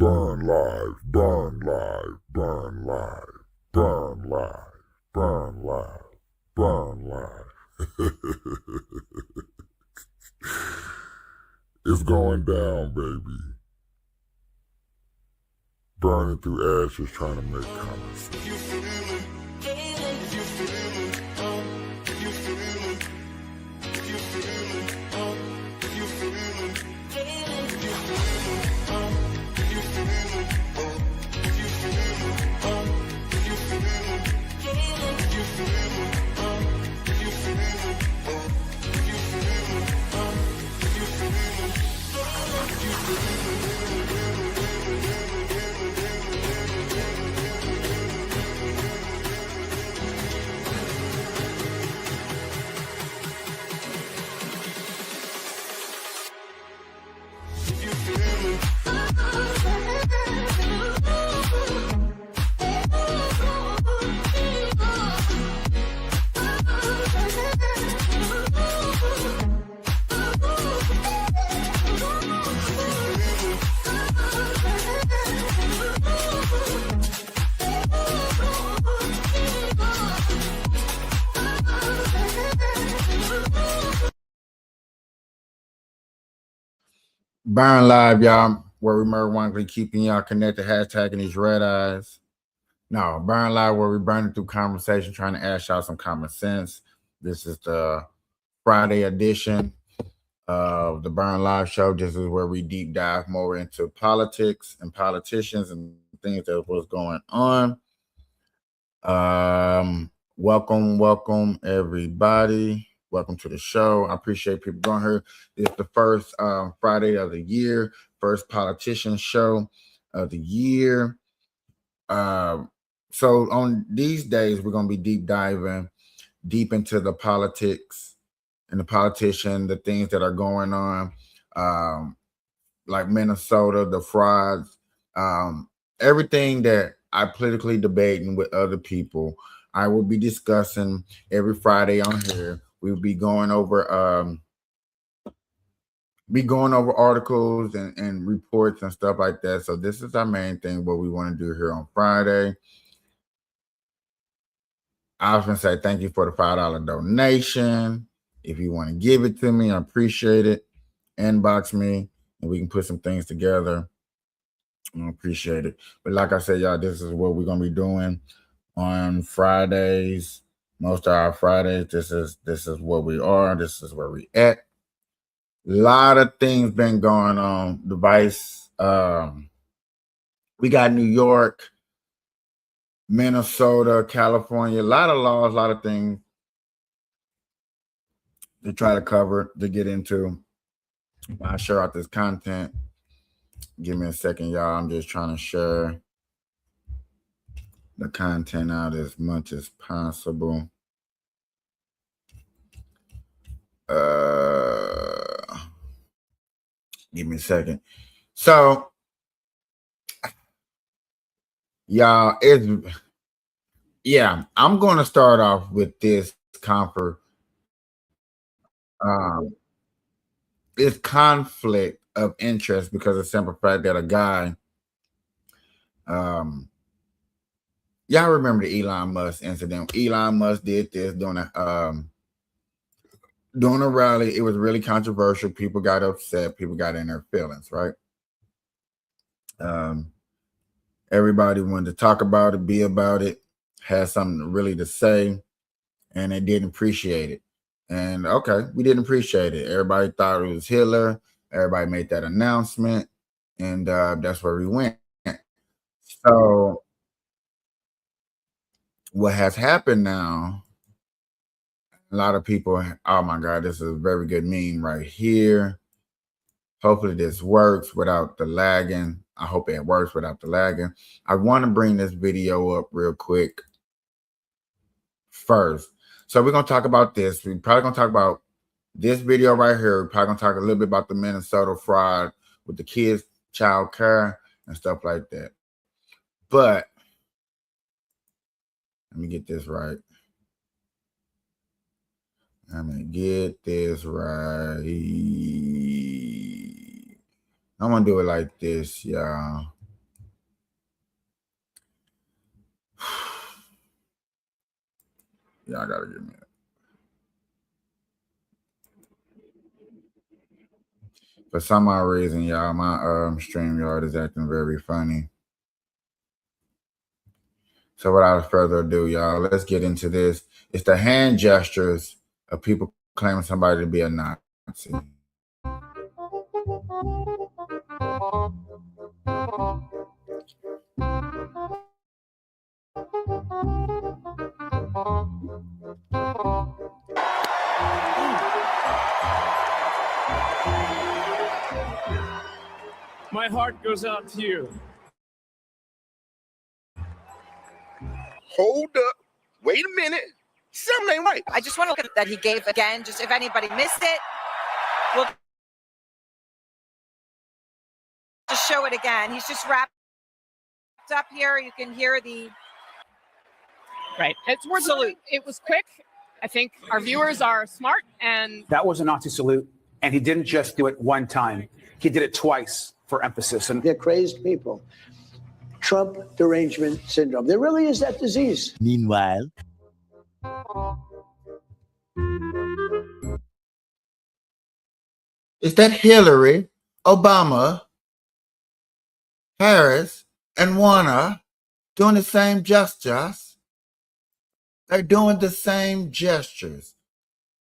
Burn live, burn live, burn live, burn live, burn live, burn live. It's going down, baby. Burning through ashes, trying to make comments. If you feel it, if you feel it, if you feel it, if you feel it, if you feel it, if you feel it, if you feel it, if you feel it, if you feel it, if you feel it, if you feel it, if you feel it, if you feel it, if you feel it. Burn live, y'all, where we marijuana keeping y'all connected, hashtagging these red eyes. No, burn live, where we burning through conversation, trying to ask y'all some common sense. This is the Friday edition of the Burn Live Show. This is where we deep dive more into politics and politicians and things that was going on. Welcome everybody. Welcome to the show. I appreciate people going here. It's the first Friday of the year, first politician show of the year. So on these days, we're going to be deep diving deep into the politics and the politician, the things that are going on, like Minnesota, the frauds, everything that I politically debating with other people. I will be discussing every Friday on here. We'll be going over articles and reports and stuff like that. So this is our main thing, what we want to do here on Friday. I was going to say thank you for the $5 donation. If you want to give it to me, I appreciate it. Inbox me and we can put some things together. I appreciate it. But like I said, y'all, this is what we're going to be doing on Fridays. Most of our Fridays, this is where we are. This is where we at. A lot of things been going on. Device. We got New York, Minnesota, California. A lot of laws, a lot of things to try to cover, to get into. I'll share out this content. Give me a second, y'all. I'm just trying to share the content out as much as possible. Give me a second. So, y'all, I'm going to start off with this this conflict of interest because of the simple fact that a guy, y'all remember the Elon Musk incident. Elon Musk did this during a rally. It was really controversial. People got upset. People got in their feelings, right? Everybody wanted to talk about it, be about it, had something really to say, and they didn't appreciate it. And okay, we didn't appreciate it. Everybody thought it was Hitler. Everybody made that announcement, and that's where we went. So what has happened now, a lot of people, oh my God, this is a very good meme right here. Hopefully this works without the lagging. I hope it works without the lagging. I want to bring this video up real quick first. So we're going to talk about this. We're probably going to talk about this video right here. We're probably going to talk a little bit about the Minnesota fraud with the kids, child care, and stuff like that. But let me get this right. I'm going to get this right. I'm going to do it like this, y'all. Y'all gotta give me that. For some odd reason, y'all, my StreamYard is acting very funny. So without further ado, y'all, let's get into this. It's the hand gestures of people claiming somebody to be a Nazi. My heart goes out to you. Hold up. Wait a minute. Something ain't right. I just want to look at that he gave again, just if anybody missed it, we'll just show it again. He's just wrapped up here. You can hear the Right. It's worth salute. It was quick. I think our viewers are smart, and that was a Nazi salute. And he didn't just do it one time. He did it twice for emphasis. And they're crazed people. Trump derangement syndrome. There really is that disease. Meanwhile, is that Hillary, Obama, Harris, and Warner doing the same gestures? They're doing the same gestures.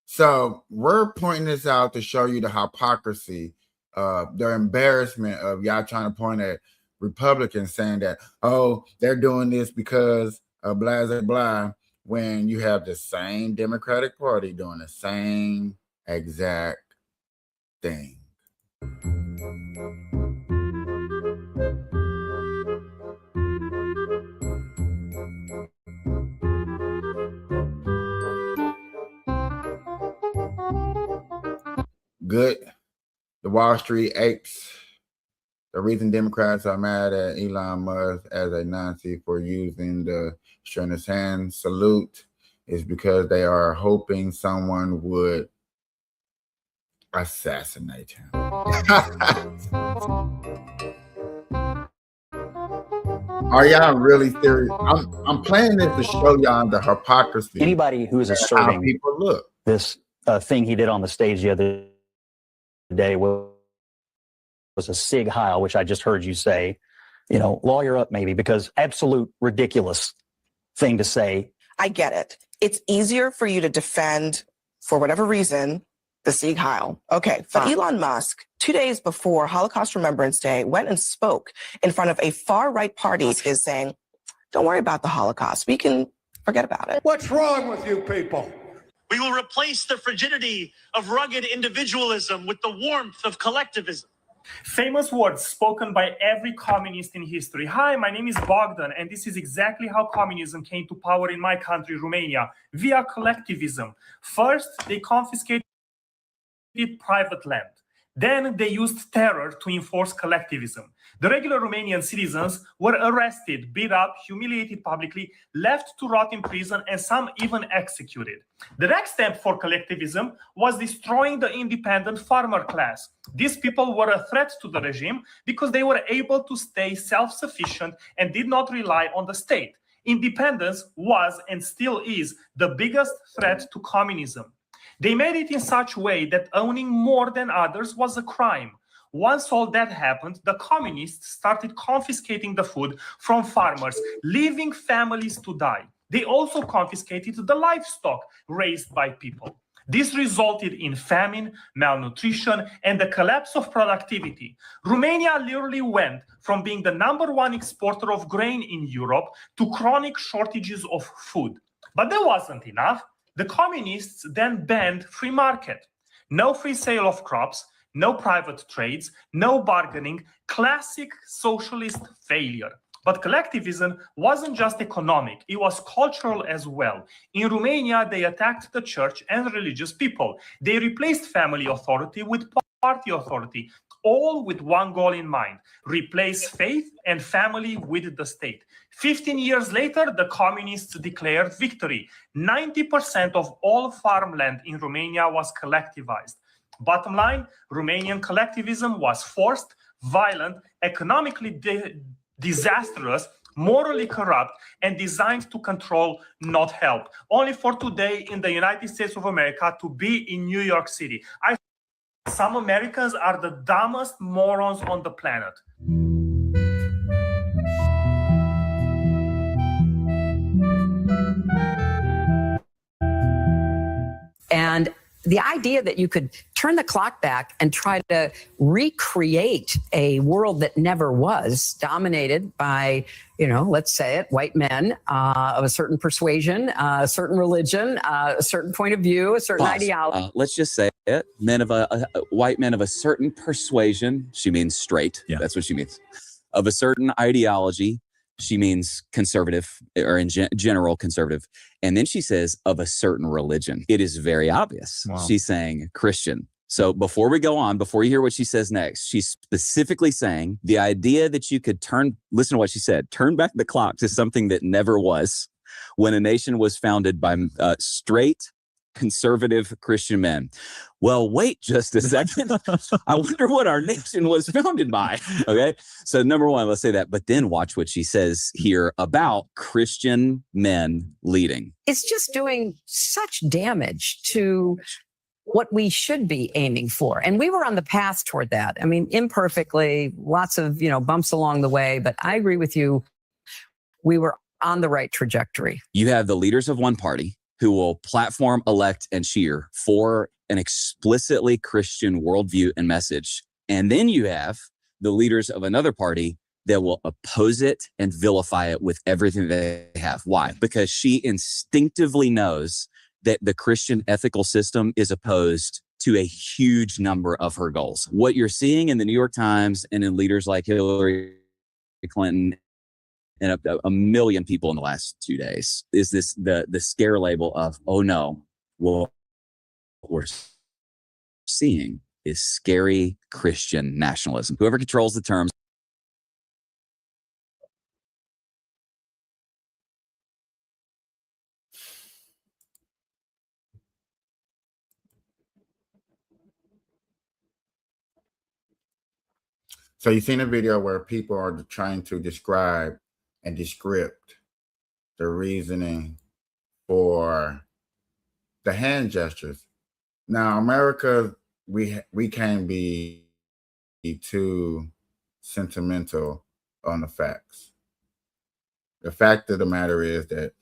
So we're pointing this out to show you the hypocrisy, the embarrassment of y'all trying to point at Republicans saying that, oh, they're doing this because of blah, blah, blah, when you have the same Democratic Party doing the same exact thing. Good. The Wall Street apes. The reason Democrats are mad at Elon Musk as a Nazi for using the showing his hand salute is because they are hoping someone would assassinate him. Are y'all really serious? I'm playing this to show y'all the hypocrisy. Anybody who is asserting how people look. This thing he did on the stage the other day was a Sig Heil, which I just heard you say, lawyer up maybe, because absolute ridiculous thing to say. I get it. It's easier for you to defend, for whatever reason, the Sig Heil. Okay, but Elon Musk, 2 days before Holocaust Remembrance Day, went and spoke in front of a far-right party, is saying, don't worry about the Holocaust. We can forget about it. What's wrong with you people? We will replace the frigidity of rugged individualism with the warmth of collectivism. Famous words spoken by every communist in history. Hi, my name is Bogdan, and this is exactly how communism came to power in my country, Romania, via collectivism. First, they confiscated private land. Then they used terror to enforce collectivism. The regular Romanian citizens were arrested, beat up, humiliated publicly, left to rot in prison, and some even executed. The next step for collectivism was destroying the independent farmer class. These people were a threat to the regime because they were able to stay self-sufficient and did not rely on the state. Independence was and still is the biggest threat to communism. They made it in such a way that owning more than others was a crime. Once all that happened, the communists started confiscating the food from farmers, leaving families to die. They also confiscated the livestock raised by people. This resulted in famine, malnutrition, and the collapse of productivity. Romania literally went from being the #1 exporter of grain in Europe to chronic shortages of food. But that wasn't enough. The communists then banned free market. No free sale of crops, no private trades, no bargaining, classic socialist failure. But collectivism wasn't just economic, it was cultural as well. In Romania, they attacked the church and religious people. They replaced family authority with party authority, all with one goal in mind: replace faith and family with the state. 15 years later, the communists declared victory. 90% of all farmland in Romania was collectivized. Bottom line, Romanian collectivism was forced, violent, economically disastrous, morally corrupt, and designed to control, not help. Only for today in the United States of America to be in New York City. Some Americans are the dumbest morons on the planet. And the idea that you could turn the clock back and try to recreate a world that never was, dominated by, let's say it, white men of a certain persuasion, a certain religion, a certain point of view, a certain ideology. Let's just say it. White men of a certain persuasion. She means straight. Yeah. That's what she means. Of a certain ideology. She means conservative, or in general conservative. And then she says of a certain religion. It is very obvious. Wow. She's saying Christian. So before we go on, before you hear what she says next, she's specifically saying the idea that you could listen to what she said, turn back the clock to something that never was, when a nation was founded by straight, conservative Christian men. Well, wait just a second. I wonder what our nation was founded by. Okay. So number one, let's say that, but then watch what she says here about Christian men leading. It's just doing such damage to what we should be aiming for. And we were on the path toward that. I mean, imperfectly, lots of, bumps along the way, but I agree with you. We were on the right trajectory. You have the leaders of one party who will platform, elect, and cheer for an explicitly Christian worldview and message. And then you have the leaders of another party that will oppose it and vilify it with everything they have. Why? Because she instinctively knows that the Christian ethical system is opposed to a huge number of her goals. What you're seeing in the New York Times and in leaders like Hillary Clinton and a million people in the last 2 days is the scare label of, oh no, well, what we're seeing is scary Christian nationalism. Whoever controls the terms. So you've seen a video where people are trying to describe and descript the reasoning for the hand gestures. Now, America, we can't be too sentimental on the facts. The fact of the matter is that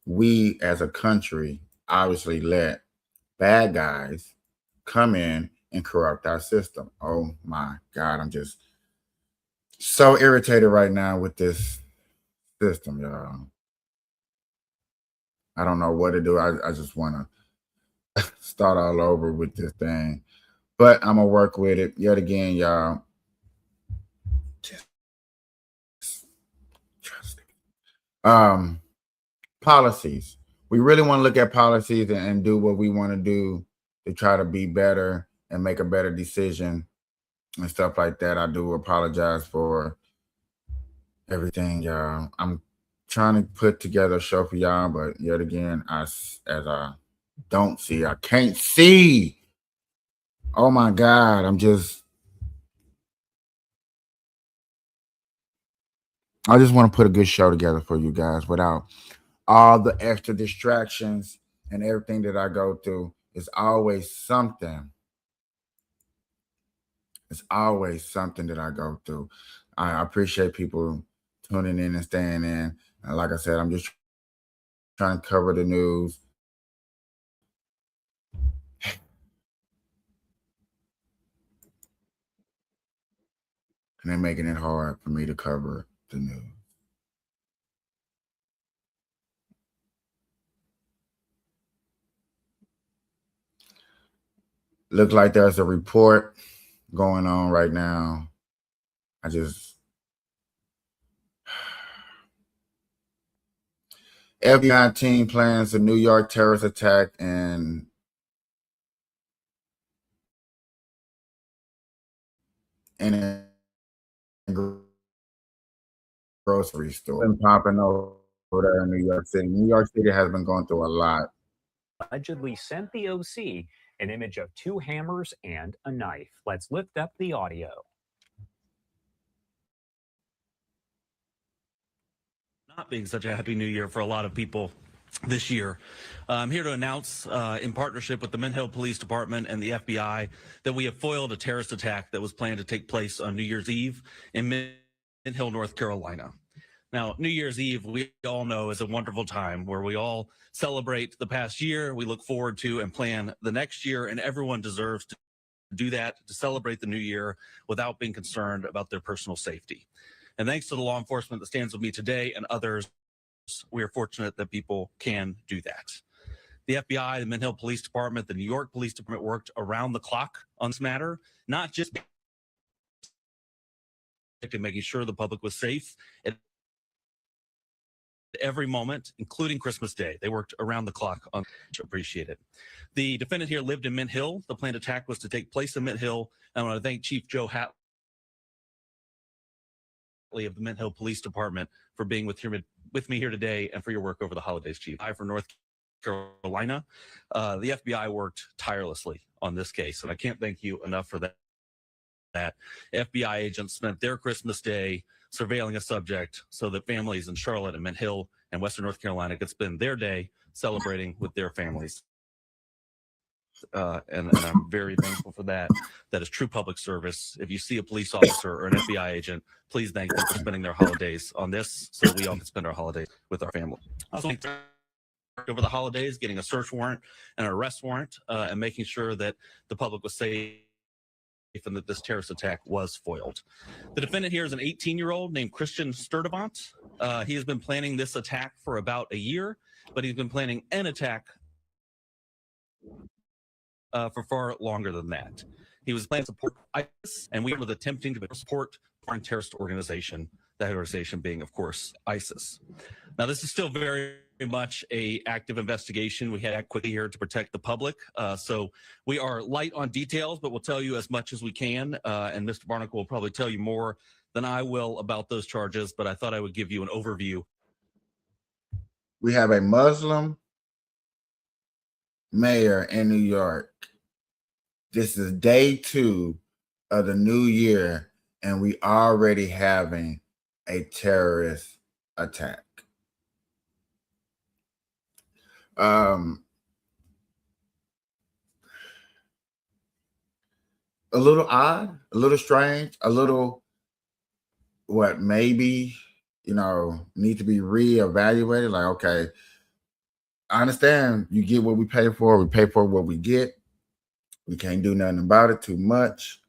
we as a country obviously let bad guys come in and corrupt our system. Oh my God, I'm just so irritated right now with this system, y'all. I don't know what to do. I just want to start all over with this thing, but I'm gonna work with it yet again, y'all. Just trust it. Policies. We really want to look at policies and do what we want to do to try to be better and make a better decision and stuff like that. I do apologize for everything, y'all. I'm trying to put together a show for y'all, but yet again, as I don't see, I can't see. Oh my God, I just want to put a good show together for you guys without all the extra distractions and everything that I go through. It's always something. It's always something that I go through. I appreciate people tuning in and staying in. And like I said, I'm just trying to cover the news. And they're making it hard for me to cover the news. Looks like there's a report going on right now. FBI team plans a New York terrorist attack and in a grocery store. Been popping over there in New York City. New York City has been going through a lot. Allegedly sent the OC an image of 2 hammers and a knife. Let's lift up the audio. not being such a happy new year for a lot of people this year. I'm here to announce, in partnership with the Mint Hill Police Department and the FBI, that we have foiled a terrorist attack that was planned to take place on New Year's Eve in Mint Hill, North Carolina. Now, New Year's Eve, we all know, is a wonderful time where we all celebrate the past year, we look forward to and plan the next year, and everyone deserves to do that, to celebrate the new year without being concerned about their personal safety. And thanks to the law enforcement that stands with me today and others, we are fortunate that people can do that. The FBI, the Mint Hill Police Department, the New York Police Department worked around the clock on this matter, not just making sure the public was safe at every moment, including Christmas Day. They worked around the clock on, appreciate it. The defendant here lived in Mint Hill. The planned attack was to take place in Mint Hill. I want to thank Chief Joe Hatley of the Mint Hill Police Department for being with me here today and for your work over the holidays, Chief. I for North Carolina. The FBI worked tirelessly on this case, and I can't thank you enough for that. FBI agents spent their Christmas Day surveilling a subject so that families in Charlotte and Mint Hill and Western North Carolina could spend their day celebrating with their families. And I'm very thankful for that. That is true public service. If you see a police officer or an FBI agent, please thank them for spending their holidays on this so that we all can spend our holidays with our family. Also, over the holidays, getting a search warrant and an arrest warrant and making sure that the public was safe and that this terrorist attack was foiled. The defendant here is an 18-year-old named Christian Sturdivant. He has been planning this attack for about a year, but he's been planning an attack for far longer than that. He was planning to support ISIS, and we were attempting to support foreign terrorist organization, that organization being, of course, ISIS. Now, this is still very much a active investigation. We had to act quickly here to protect the public. So we are light on details, but we'll tell you as much as we can. And Mr. Barnacle will probably tell you more than I will about those charges, but I thought I would give you an overview. We have a Muslim mayor in New York. This is day 2 of the new year, and we already having a terrorist attack. A little odd, a little strange, a little what maybe, need to be reevaluated. Like, okay, I understand you get what we pay for what we get. We can't do nothing about it too much.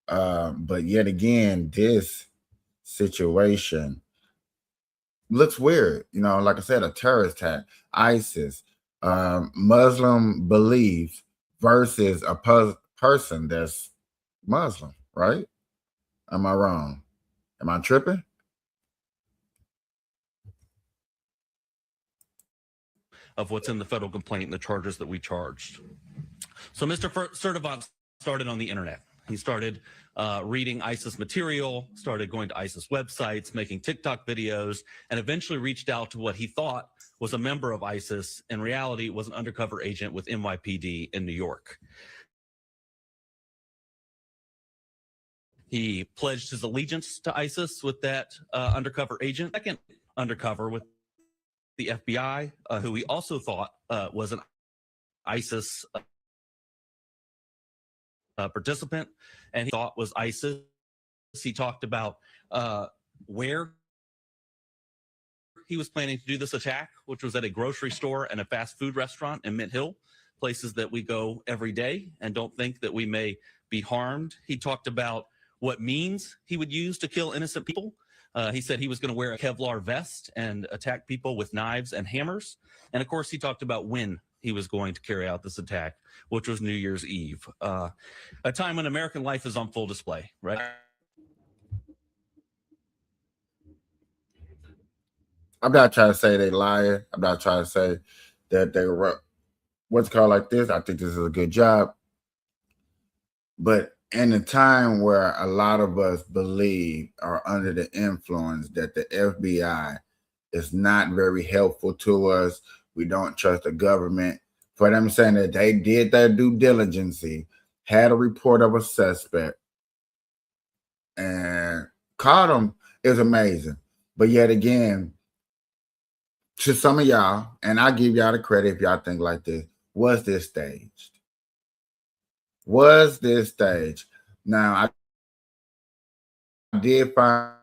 But yet again, this situation looks weird. Like I said, a terrorist attack, ISIS, Muslim beliefs versus a person that's Muslim, right? Am I wrong? Am I tripping? Of what's in the federal complaint and the charges that we charged. So Mr. Sturdivant started on the internet. He started reading ISIS material, started going to ISIS websites, making TikTok videos, and eventually reached out to what he thought was a member of ISIS. In reality, was an undercover agent with NYPD in New York. He pledged his allegiance to ISIS with that undercover agent. Second undercover with the FBI, who he also thought was an ISIS participant, and he thought was ISIS. He talked about where he was planning to do this attack, which was at a grocery store and a fast food restaurant in Mint Hill, places that we go every day and don't think that we may be harmed. He talked about what means he would use to kill innocent people. He said he was going to wear a Kevlar vest and attack people with knives and hammers. And of course, he talked about when he was going to carry out this attack, which was New Year's Eve, a time when American life is on full display, right? I'm not trying to say they lying. I'm not trying to say that they were what's called like this. I think this is a good job. But in a time where a lot of us believe or under the influence that the FBI is not very helpful to us, we don't trust the government. For them saying that they did their due diligence, had a report of a suspect, and caught him is amazing. But yet again, to some of y'all, and I give y'all the credit if y'all think like this, was this staged? Was this staged? Now, I did find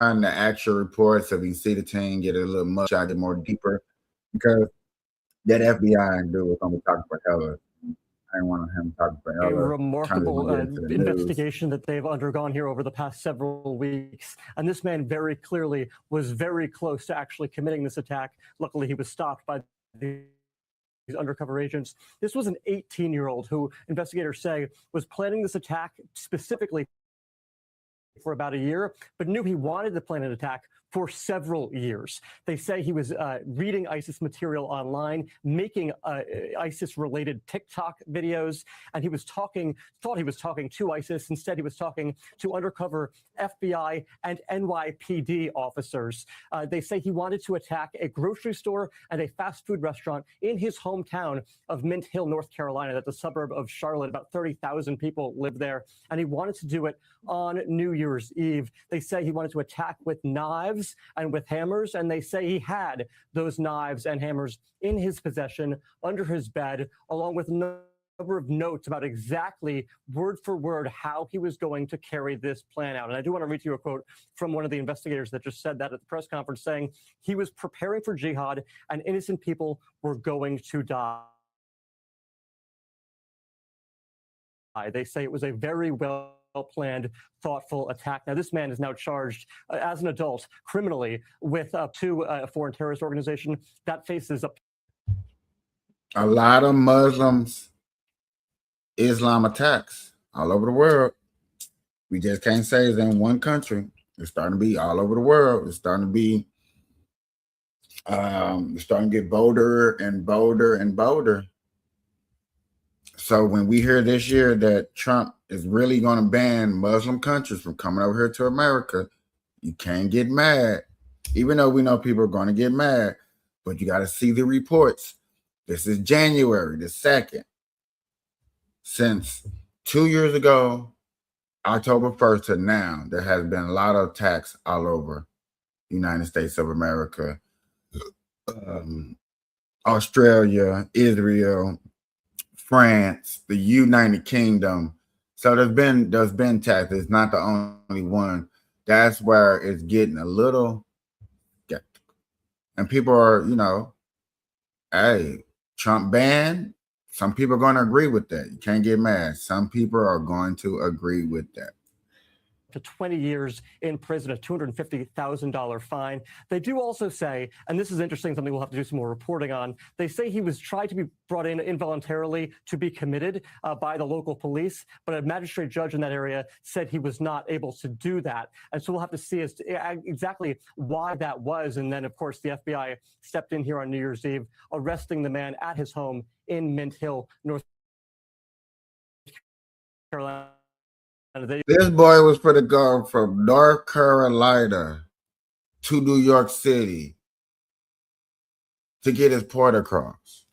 the actual reports, so we see the team get a little much, I get more deeper, because that FBI dude was going to be talking for hella. I didn't want him talking for A hella. remarkable investigation that they've undergone here over the past several weeks. And this man very clearly was very close to actually committing this attack. Luckily, he was stopped by these undercover agents. This was an 18-year-old who investigators say was planning this attack specifically for about a year, but knew he wanted to plan an attack for several years. They say he was reading ISIS material online, making ISIS-related TikTok videos, and he was thought he was talking to ISIS. Instead, he was talking to undercover FBI and NYPD officers. They say he wanted to attack a grocery store and a fast food restaurant in his hometown of Mint Hill, North Carolina. That's a suburb of Charlotte. About 30,000 people live there, and he wanted to do it on New Year's Eve. They say he wanted to attack with knives and with hammers, and they say he had those knives and hammers in his possession under his bed, along with a number of notes about exactly word for word how he was going to carry this plan out. And I do want to read to you a quote from one of the investigators that just said that at the press conference, saying he was preparing for jihad and innocent people were going to die. They say it was a very well-planned, thoughtful attack. Now, this man is now charged as an adult criminally with to a foreign terrorist organization that faces a lot of Muslims, Islam attacks all over the world. We just can't say it's in one country. It's starting to be all over the world. It's starting to be, it's starting to get bolder and bolder and bolder. So when we hear this year that Trump is really going to ban Muslim countries from coming over here to America, you can't get mad. Even though we know people are going to get mad, but you got to see the reports. This is January the 2nd. Since 2 years ago, October 1st to now, there has been a lot of attacks all over the United States of America, Australia, Israel, France, the United Kingdom. So there's been attacks. It's not the only one. That's where it's getting a little skeptical. And people are, hey, Trump ban. Some people are going to agree with that. You can't get mad. Some people are going to agree with that. to 20 years in prison, a $250,000 fine. They do also say, and this is interesting, something we'll have to do some more reporting on, they say he was tried to be brought in involuntarily to be committed by the local police, but a magistrate judge in that area said he was not able to do that. And so we'll have to see as to exactly why that was. And then, of course, the FBI stepped in here on New Year's Eve, arresting the man at his home in Mint Hill, North Carolina. This boy was for to go from North Carolina to New York City to get his point across.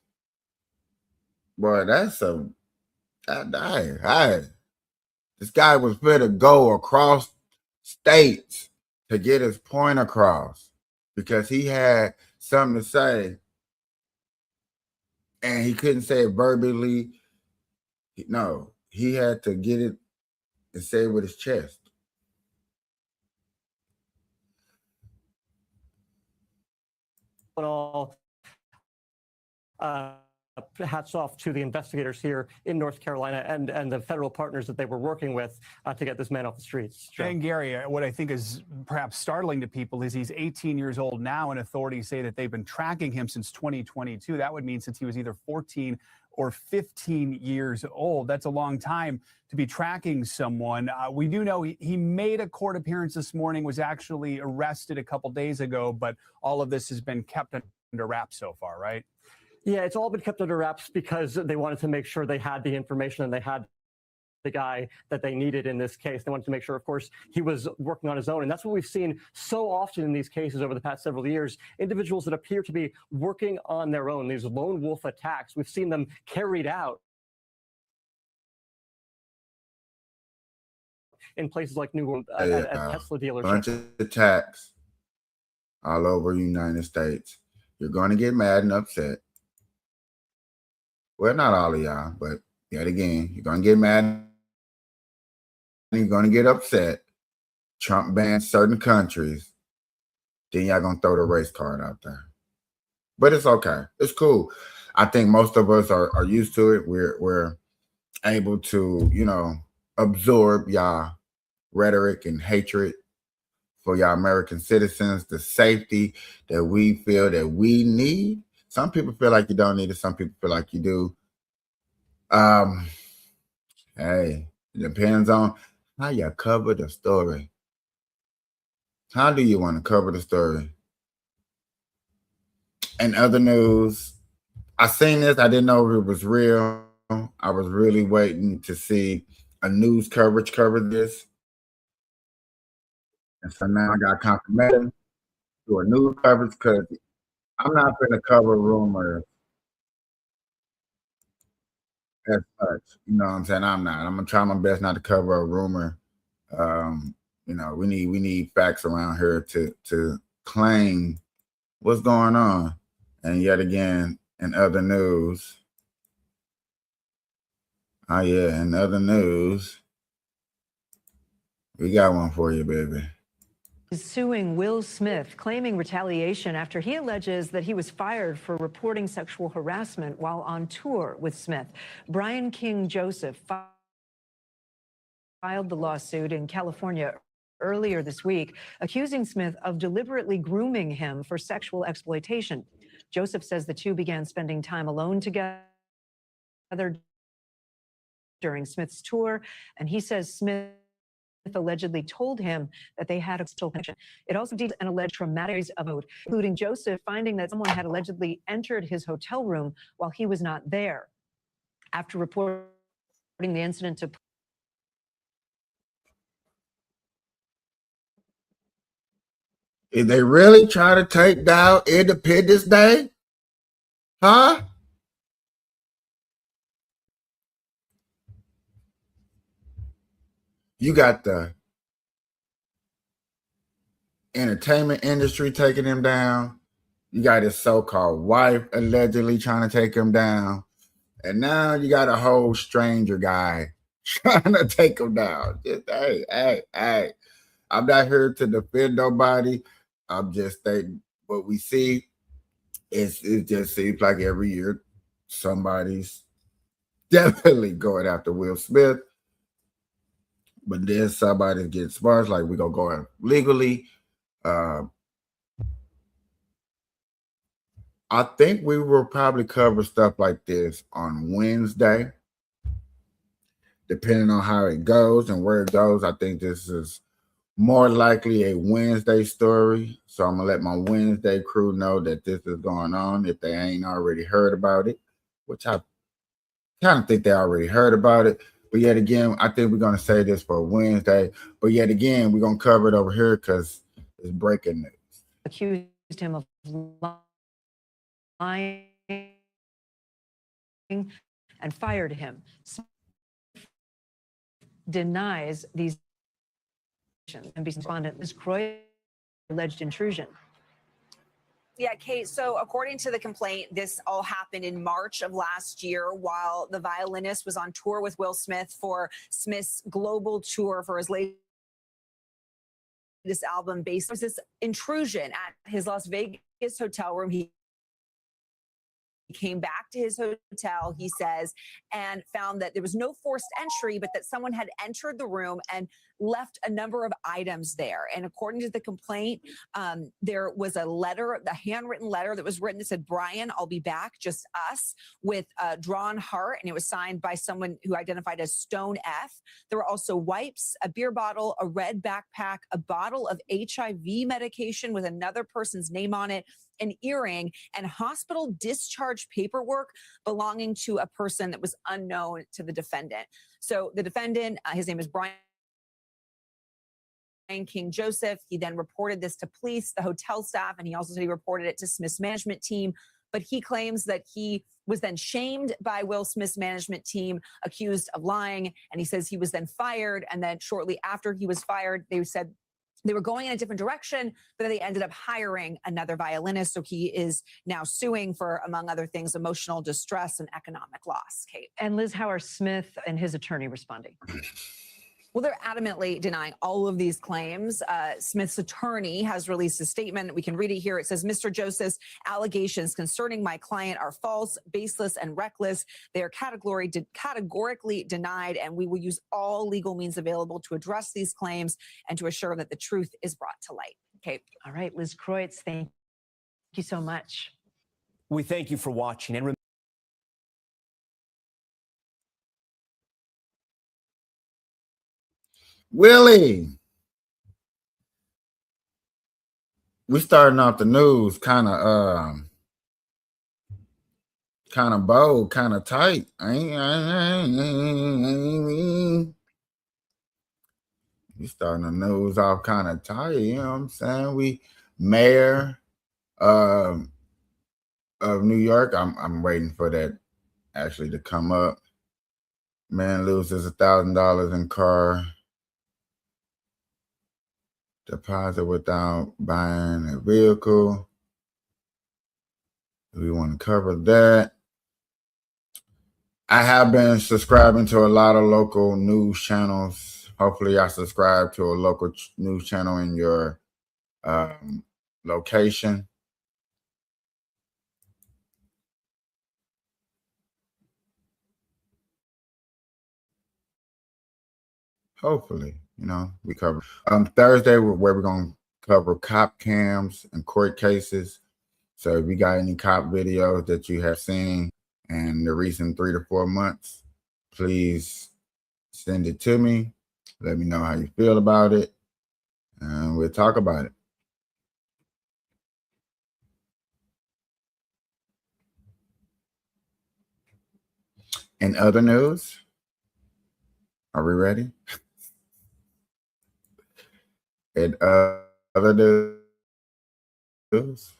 Boy, that's a this guy was fit to go across states to get his point across because he had something to say and he couldn't say it verbally. No, he had to get it and say it with his chest. All, hats off to the investigators here in North Carolina and the federal partners that they were working with to get this man off the streets. Joe. And Gary, what I think is perhaps startling to people is he's 18 years old now, and authorities say that they've been tracking him since 2022. That would mean since he was either 14 or 15 years old. That's a long time to be tracking someone. We do know he made a court appearance this morning, was actually arrested a couple days ago, but all of this has been kept under wraps so far, right? Yeah, it's all been kept under wraps because they wanted to make sure they had the information and they had the guy that they needed in this case. They wanted to make sure, of course, he was working on his own. And that's what we've seen so often in these cases over the past several years. Individuals that appear to be working on their own, these lone wolf attacks, we've seen them carried out in places like New Orleans at Tesla dealerships. Bunch of attacks all over the United States. You're going to get mad and upset. Well, not all of y'all, but yet again, you're going to get mad and you're going to get upset. Trump bans certain countries. Then y'all going to throw the race card out there. But it's okay. It's cool. I think most of us are used to it. We're able to, you know, absorb y'all rhetoric and hatred for y'all American citizens, the safety that we feel that we need. Some people feel like you don't need it. Some people feel like you do. Hey, it depends on how you cover the story. How do you want to cover the story? In other news, I seen this. I didn't know if it was real. I was really waiting to see a news coverage cover this. And so now I got confirmation to a news coverage because I'm not going to cover rumors as much. You know what I'm saying? I'm not. I'm going to try my best not to cover a rumor. You know, we need facts around here to claim what's going on. And yet again, in other news, in other news, we got one for you, baby. Is suing Will Smith, claiming retaliation after he alleges that he was fired for reporting sexual harassment while on tour with Smith. Brian King Joseph filed the lawsuit in California earlier this week, accusing Smith of deliberately grooming him for sexual exploitation. Joseph says the two began spending time alone together during Smith's tour, and he says Smith allegedly told him that they had a sexual connection. It also details an alleged traumatic of vote, including Joseph finding that someone had allegedly entered his hotel room while he was not there. After reporting the incident to Did they really try to take down Independence Day? Huh? You got the entertainment industry taking him down. You got his so-called wife allegedly trying to take him down. And now you got a whole stranger guy trying to take him down. Just, hey. I'm not here to defend nobody. I'm just stating what we see. It just seems like every year somebody's definitely going after Will Smith. But then somebody's getting smart, like we're going to go legally. I think we will probably cover stuff like this on Wednesday. Depending on how it goes and where it goes, I think this is more likely a Wednesday story. So I'm going to let my Wednesday crew know that this is going on if they ain't already heard about it, which I kind of think they already heard about it. But yet again, I think we're going to say this for Wednesday. But yet again, we're going to cover it over here because it's breaking news. accused him of lying and fired him. Smith denies these NBC respondent Liz Croy alleged intrusion. Yeah, Kate. So according to the complaint, this all happened in March of last year while the violinist was on tour with Will Smith for Smith's global tour for his latest album. Based on this intrusion at his Las Vegas hotel room, he came back to his hotel, he says, and found that there was no forced entry, but that someone had entered the room and left a number of items there. And according to the complaint, there was a letter, the handwritten letter that was written that said, "Brian, I'll be back, just us," with a drawn heart. And it was signed by someone who identified as Stone F. There were also wipes, a beer bottle, a red backpack, a bottle of HIV medication with another person's name on it, an earring, and hospital discharge paperwork belonging to a person that was unknown to the defendant. So the defendant, his name is Brian King Joseph. He then reported this to police, the hotel staff, and he also said he reported it to Smith's management team. But he claims that he was then shamed by Will Smith's management team, accused of lying, and he says he was then fired. And then shortly after he was fired, they said they were going in a different direction, but they ended up hiring another violinist. So he is now suing for, among other things, emotional distress and economic loss. Kate. And Liz, how are Smith and his attorney responding? Well, they're adamantly denying all of these claims. Smith's attorney has released a statement. We can read it here. It says, Mr. Joseph's allegations concerning my client are false, baseless, and reckless. They are categorically denied, and we will use all legal means available to address these claims and to assure that the truth is brought to light. Okay. All right, Liz Kreutz, thank you so much. We thank you for watching. And Willie, we starting off the news kind of bold, kind of tight. We starting the news off kind of tight. You know what I'm saying? Mayor of New York. I'm waiting for that actually to come up. Man loses $1,000 in car deposit without buying a vehicle. We want to cover that. I have been subscribing to a lot of local news channels. Hopefully I subscribe to a local news channel in your location. Hopefully, we cover. Thursday, where we're going to cover cop cams and court cases. So if you got any cop videos that you have seen in the recent 3 to 4 months, please send it to me. Let me know how you feel about it, and we'll talk about it. In other news, are we ready? In other news,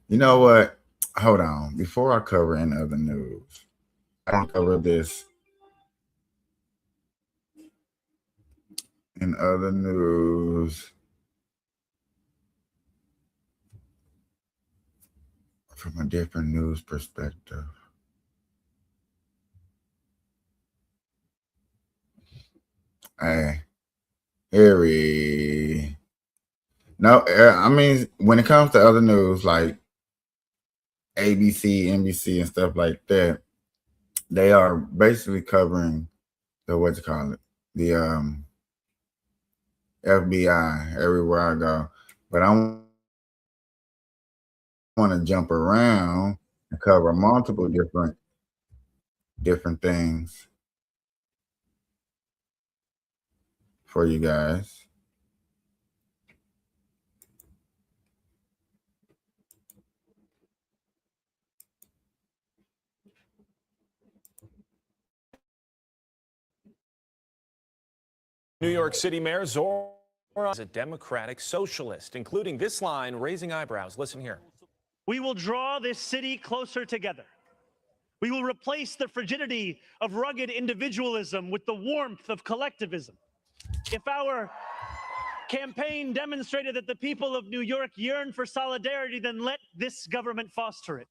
you know what? Hold on. Before I cover in other news, I don't cover this. In other news, from a different news perspective. Hey, Harry. No, I mean, when it comes to other news like ABC, NBC, and stuff like that, they are basically covering the the FBI everywhere I go. But I want to jump around and cover multiple different things for you guys. New York City Mayor Zoran is a Democratic socialist, including this line raising eyebrows. Listen here. We will draw this city closer together. We will replace the frigidity of rugged individualism with the warmth of collectivism. If our campaign demonstrated that the people of New York yearn for solidarity, then let this government foster it.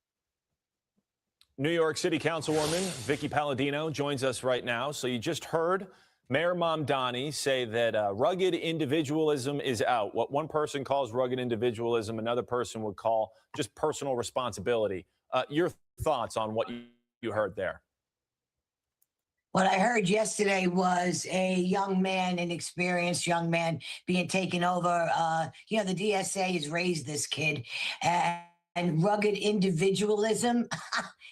New York City Councilwoman Vicky Palladino joins us right now. So you just heard Mayor Mamdani say that rugged individualism is out. What one person calls rugged individualism, another person would call just personal responsibility. Your thoughts on what you heard there? What I heard yesterday was a young man, an experienced young man, being taken over. The DSA has raised this kid. And rugged individualism,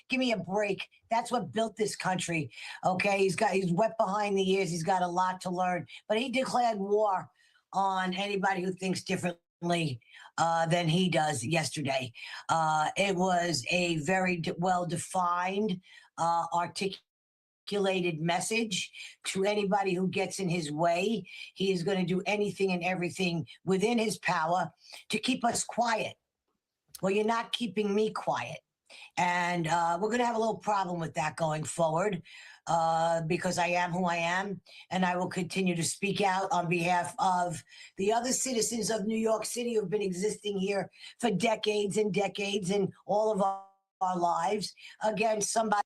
give me a break. That's what built this country, okay? He's wet behind the ears. He's got a lot to learn. But he declared war on anybody who thinks differently than he does yesterday. It was a very well-defined, articulated message to anybody who gets in his way. He is going to do anything and everything within his power to keep us quiet. Well, you're not keeping me quiet. And we're going to have a little problem with that going forward. because I am who I am, and I will continue to speak out on behalf of the other citizens of New York City who've been existing here for decades and decades and all of our lives against somebody.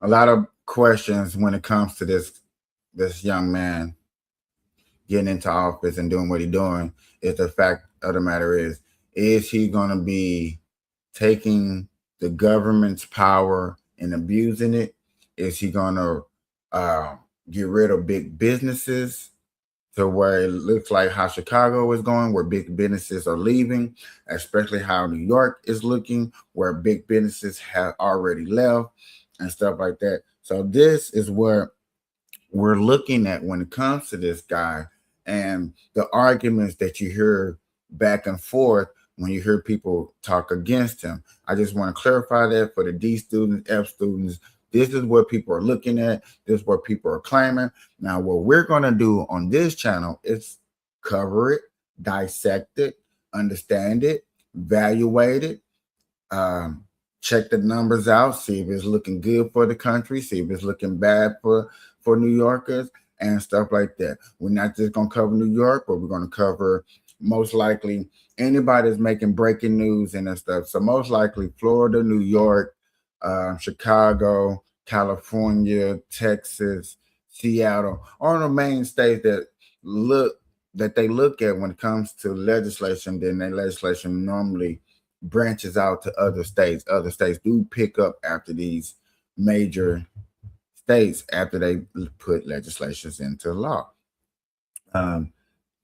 A lot of questions when it comes to this young man getting into office and doing what he's doing. Is the fact of the matter is he going to be taking the government's power and abusing it? Is he going to get rid of big businesses to where it looks like how Chicago is going, where big businesses are leaving, especially how New York is looking, where big businesses have already left and stuff like that? So this is what we're looking at when it comes to this guy, and the arguments that you hear back and forth when you hear people talk against him. I just want to clarify that for the D students, F students. This is what people are looking at. This is what people are claiming. Now, what we're going to do on this channel is cover it, dissect it, understand it, evaluate it, check the numbers out, see if it's looking good for the country, see if it's looking bad for New Yorkers and stuff like that. We're not just going to cover New York, but we're going to cover most likely anybody that's making breaking news and that stuff. So most likely Florida, New York, Chicago, California, Texas, Seattle, are the main states that they look at when it comes to legislation. Then that legislation normally branches out to other states. Other states do pick up after these major states after they put legislations into law.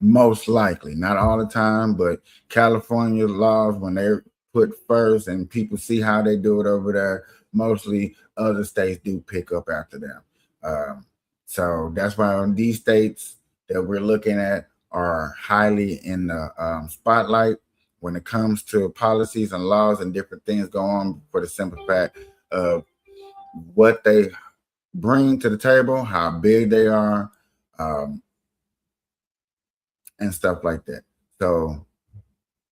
Most likely, not all the time, but California laws, when they're put first and people see how they do it over there, mostly other states do pick up after them. So that's why these states that we're looking at are highly in the spotlight when it comes to policies and laws and different things go on, for the simple fact of what they bring to the table, how big they are, and stuff like that. So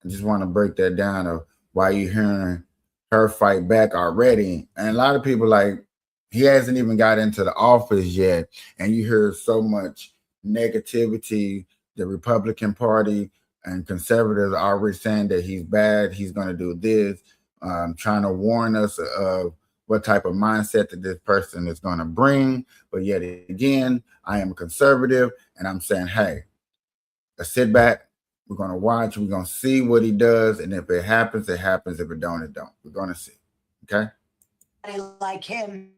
I just want to break that down of why you're hearing her fight back already. And a lot of people, like, he hasn't even got into the office yet, and you hear so much negativity. The Republican Party and conservatives are already saying that he's bad, he's going to do this, trying to warn us of what type of mindset that this person is going to bring. But yet again, I am a conservative, and I'm saying, hey, let's sit back. We're going to watch. We're going to see what he does. And if it happens, it happens. If it don't, it don't. We're going to see. Okay? Like him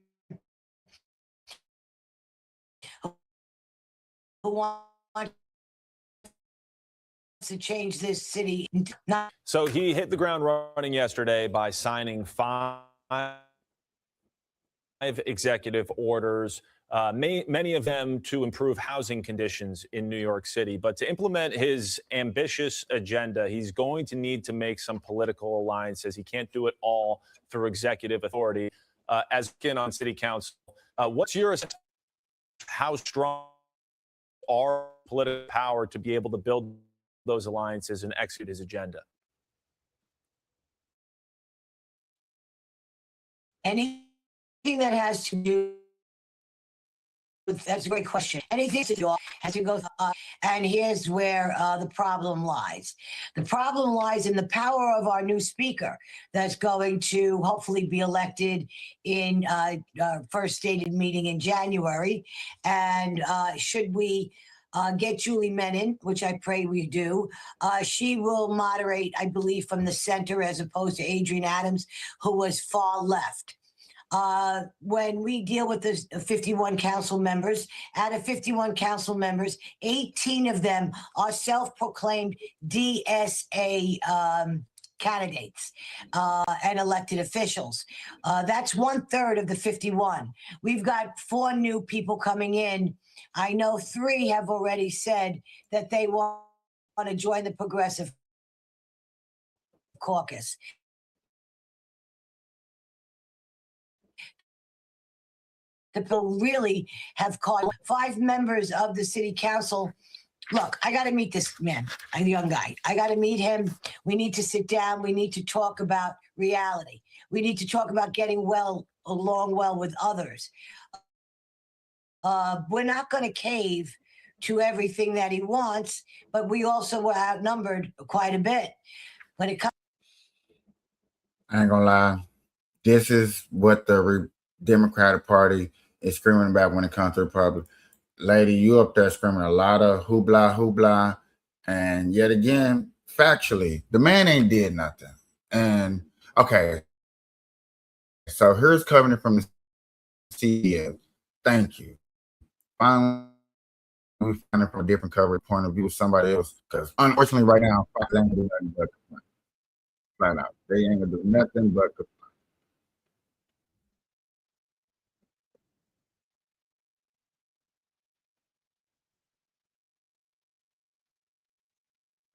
who wants to change this city. So he hit the ground running yesterday by signing 5 executive orders, many of them to improve housing conditions in New York City. But to implement his ambitious agenda, he's going to need to make some political alliances. He can't do it all through executive authority. As on city council, what's your assessment? How strong are political power to be able to build those alliances and execute his agenda? Anything that has to do with, that's a great question. Anything to do has to go, and here's where the problem lies. The problem lies in the power of our new speaker that's going to hopefully be elected in first stated meeting in January. And should we get Julie Menin, which I pray we do, she will moderate, I believe, from the center as opposed to Adrienne Adams, who was far left. When we deal with the 51 council members, out of 51 council members, 18 of them are self-proclaimed DSA candidates and elected officials. That's 1/3 of the 51. We've got 4 new people coming in. I know 3 have already said that they want to join the Progressive Caucus. The people really have caught 5 members of the city council. Look, I got to meet this man, a young guy. I got to meet him. We need to sit down. We need to talk about reality. We need to talk about getting along well with others. We're not going to cave to everything that he wants, but we also were outnumbered quite a bit. When it comes, I ain't gonna lie. This is what the Democratic Party is screaming about when it comes to the Republic. Lady, you up there screaming a lot of hoopla, hoopla. And yet again, factually, the man ain't did nothing. And okay, so here's covenant from the CDF. Thank you. Finally, we find it from a different coverage point of view with somebody else. Because unfortunately, right now, Fox ain't gonna do nothing but complain. Flat out. They ain't gonna do nothing but complain.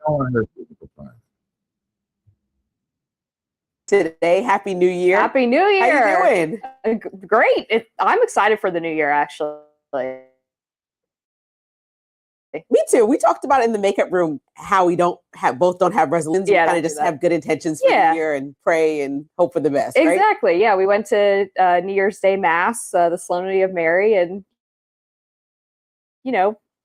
I don't want to hear people complain. Today. Happy New Year. Happy New Year. How you doing? Great. I'm excited for the new year, actually. Me too. We talked about it in the makeup room how we don't have resolutions. Yeah, we kind don't of do just that. have good intentions for the year and pray and hope for the best. Right? Exactly. Yeah, we went to New Year's Day Mass, the Solemnity of Mary, and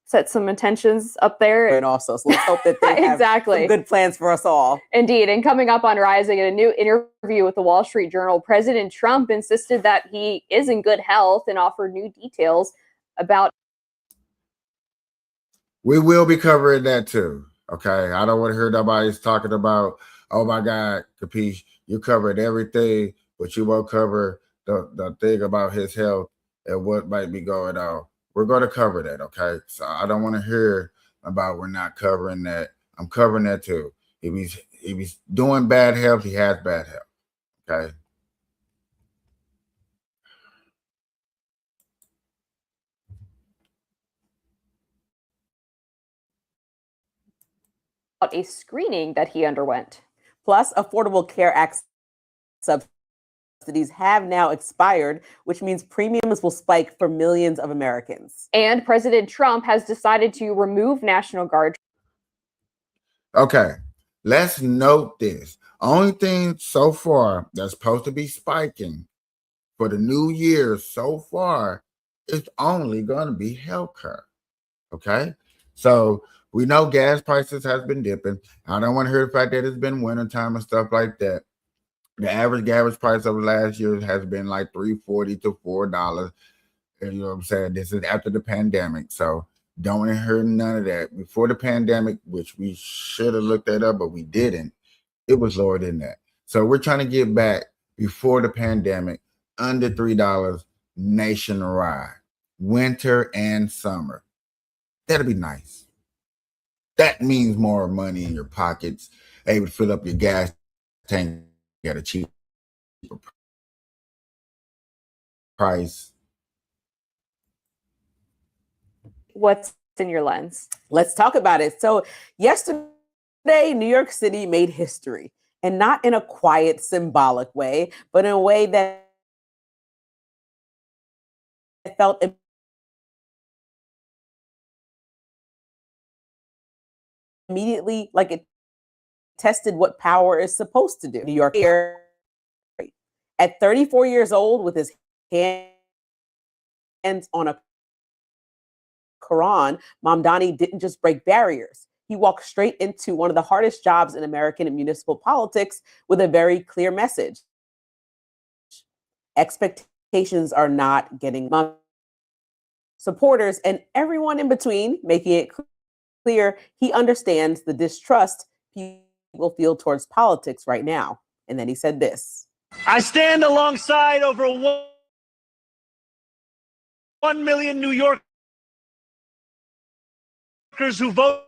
set some intentions up there. And also, so let's hope that they have some good plans for us all. Indeed. And coming up on Rising, in a new interview with the Wall Street Journal, President Trump insisted that he is in good health and offered new details about. We will be covering that too. Okay. I don't want to hear nobody's talking about, oh my God, Capiche, you covered everything, but you won't cover the thing about his health and what might be going on. We're going to cover that. Okay. So I don't want to hear about we're not covering that. I'm covering that too. If he's doing bad health, he has bad health. Okay. A screening that he underwent. Plus, Affordable Care Act subsidies have now expired, which means premiums will spike for millions of Americans. And President Trump has decided to remove National Guard. Okay, let's note this. Only thing so far that's supposed to be spiking for the new year so far is only going to be healthcare. Okay, so we know gas prices has been dipping. I don't want to hear the fact that it's been wintertime and stuff like that. The average price of last year has been like $3.40 to $4. And you know what I'm saying? This is after the pandemic. So don't want to hear none of that. Before the pandemic, which we should have looked that up, but we didn't, it was lower than that. So we're trying to get back before the pandemic under $3 nationwide, winter and summer. That'll be nice. That means more money in your pockets, able to fill up your gas tank at a cheaper price. What's in your lens? Let's talk about it. So yesterday, New York City made history, and not in a quiet, symbolic way, but in a way that felt immediately like it tested what power is supposed to do. New York, at 34 years old, with his hands on a Quran, Mamdani didn't just break barriers. He walked straight into one of the hardest jobs in American municipal politics with a very clear message. Expectations are not getting met. Supporters and everyone in between, making it clear he understands the distrust people feel towards politics right now. And then he said this. I stand alongside over 1 million New Yorkers who voted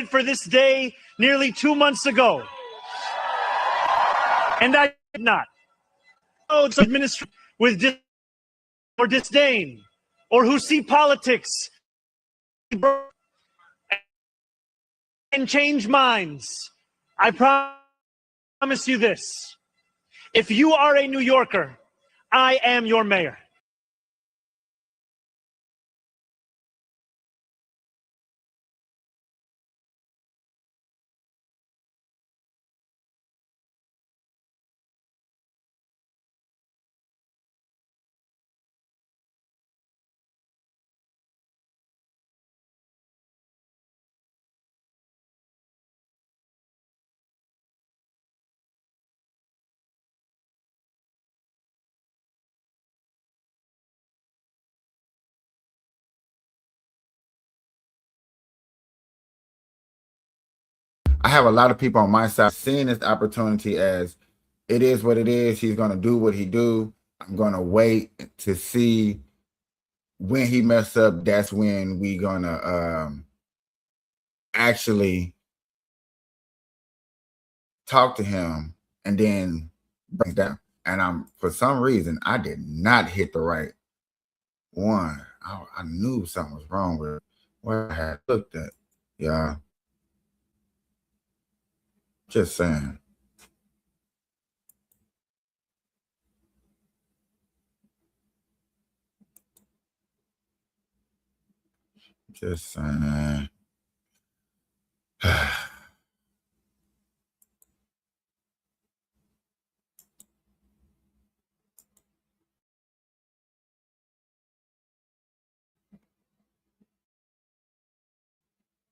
for this day nearly 2 months ago. And I did not. Administration with or disdain, or who see politics and change minds. I promise you this. If you are a New Yorker, I am your mayor. I have a lot of people on my side seeing this opportunity as it is what it is. He's going to do what he do. I'm going to wait to see when he mess up. That's when we going to actually talk to him and then bring it down. And for some reason, I did not hit the right one. I knew something was wrong with what I had looked at. Yeah. Just saying. Just saying.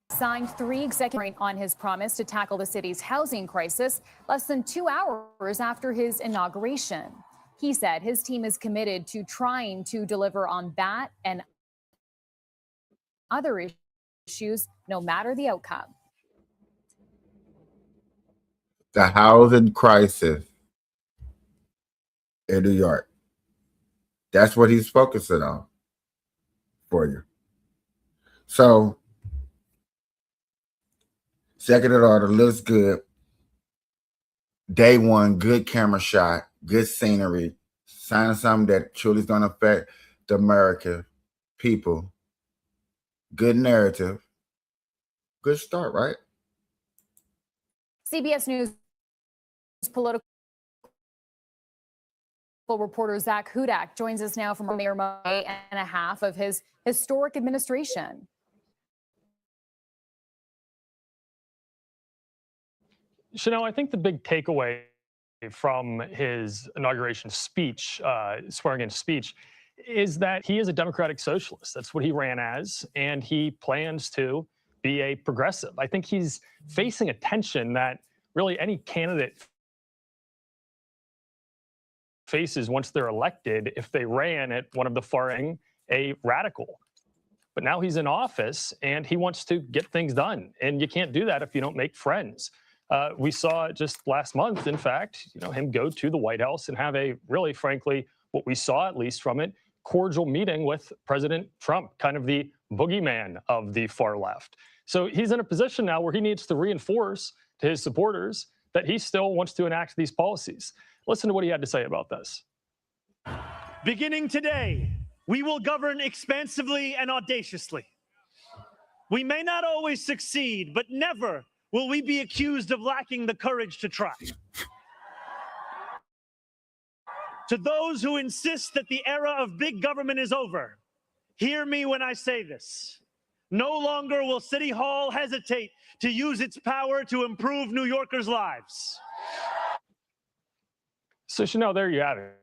Signed 3 executive on his promise to tackle the city's housing crisis less than 2 hours after his inauguration. He said his team is committed to trying to deliver on that and other issues, no matter the outcome. The housing crisis in New York. That's what he's focusing on for you. So, executive order looks good. Day one, good camera shot, good scenery, signing something that truly is going to affect the American people. Good narrative. Good start, right? CBS News political reporter Zach Hudak joins us now from a mere day and a half of his historic administration. Chanel, I think the big takeaway from his inauguration speech, swearing-in speech, is that he is a democratic socialist. That's what he ran as, and he plans to be a progressive. I think he's facing a tension that really any candidate faces once they're elected if they ran at one of the far end, a radical. But now he's in office and he wants to get things done, and you can't do that if you don't make friends. We saw just last month, in fact, him go to the White House and have a really, frankly, what we saw at least from it, cordial meeting with President Trump, kind of the boogeyman of the far left. So he's in a position now where he needs to reinforce to his supporters that he still wants to enact these policies. Listen to what he had to say about this. Beginning today, we will govern expansively and audaciously. We may not always succeed, but never will we be accused of lacking the courage to try. To those who insist that the era of big government is over, hear me when I say this. No longer will City Hall hesitate to use its power to improve New Yorkers' lives. So Chanel, there you have it.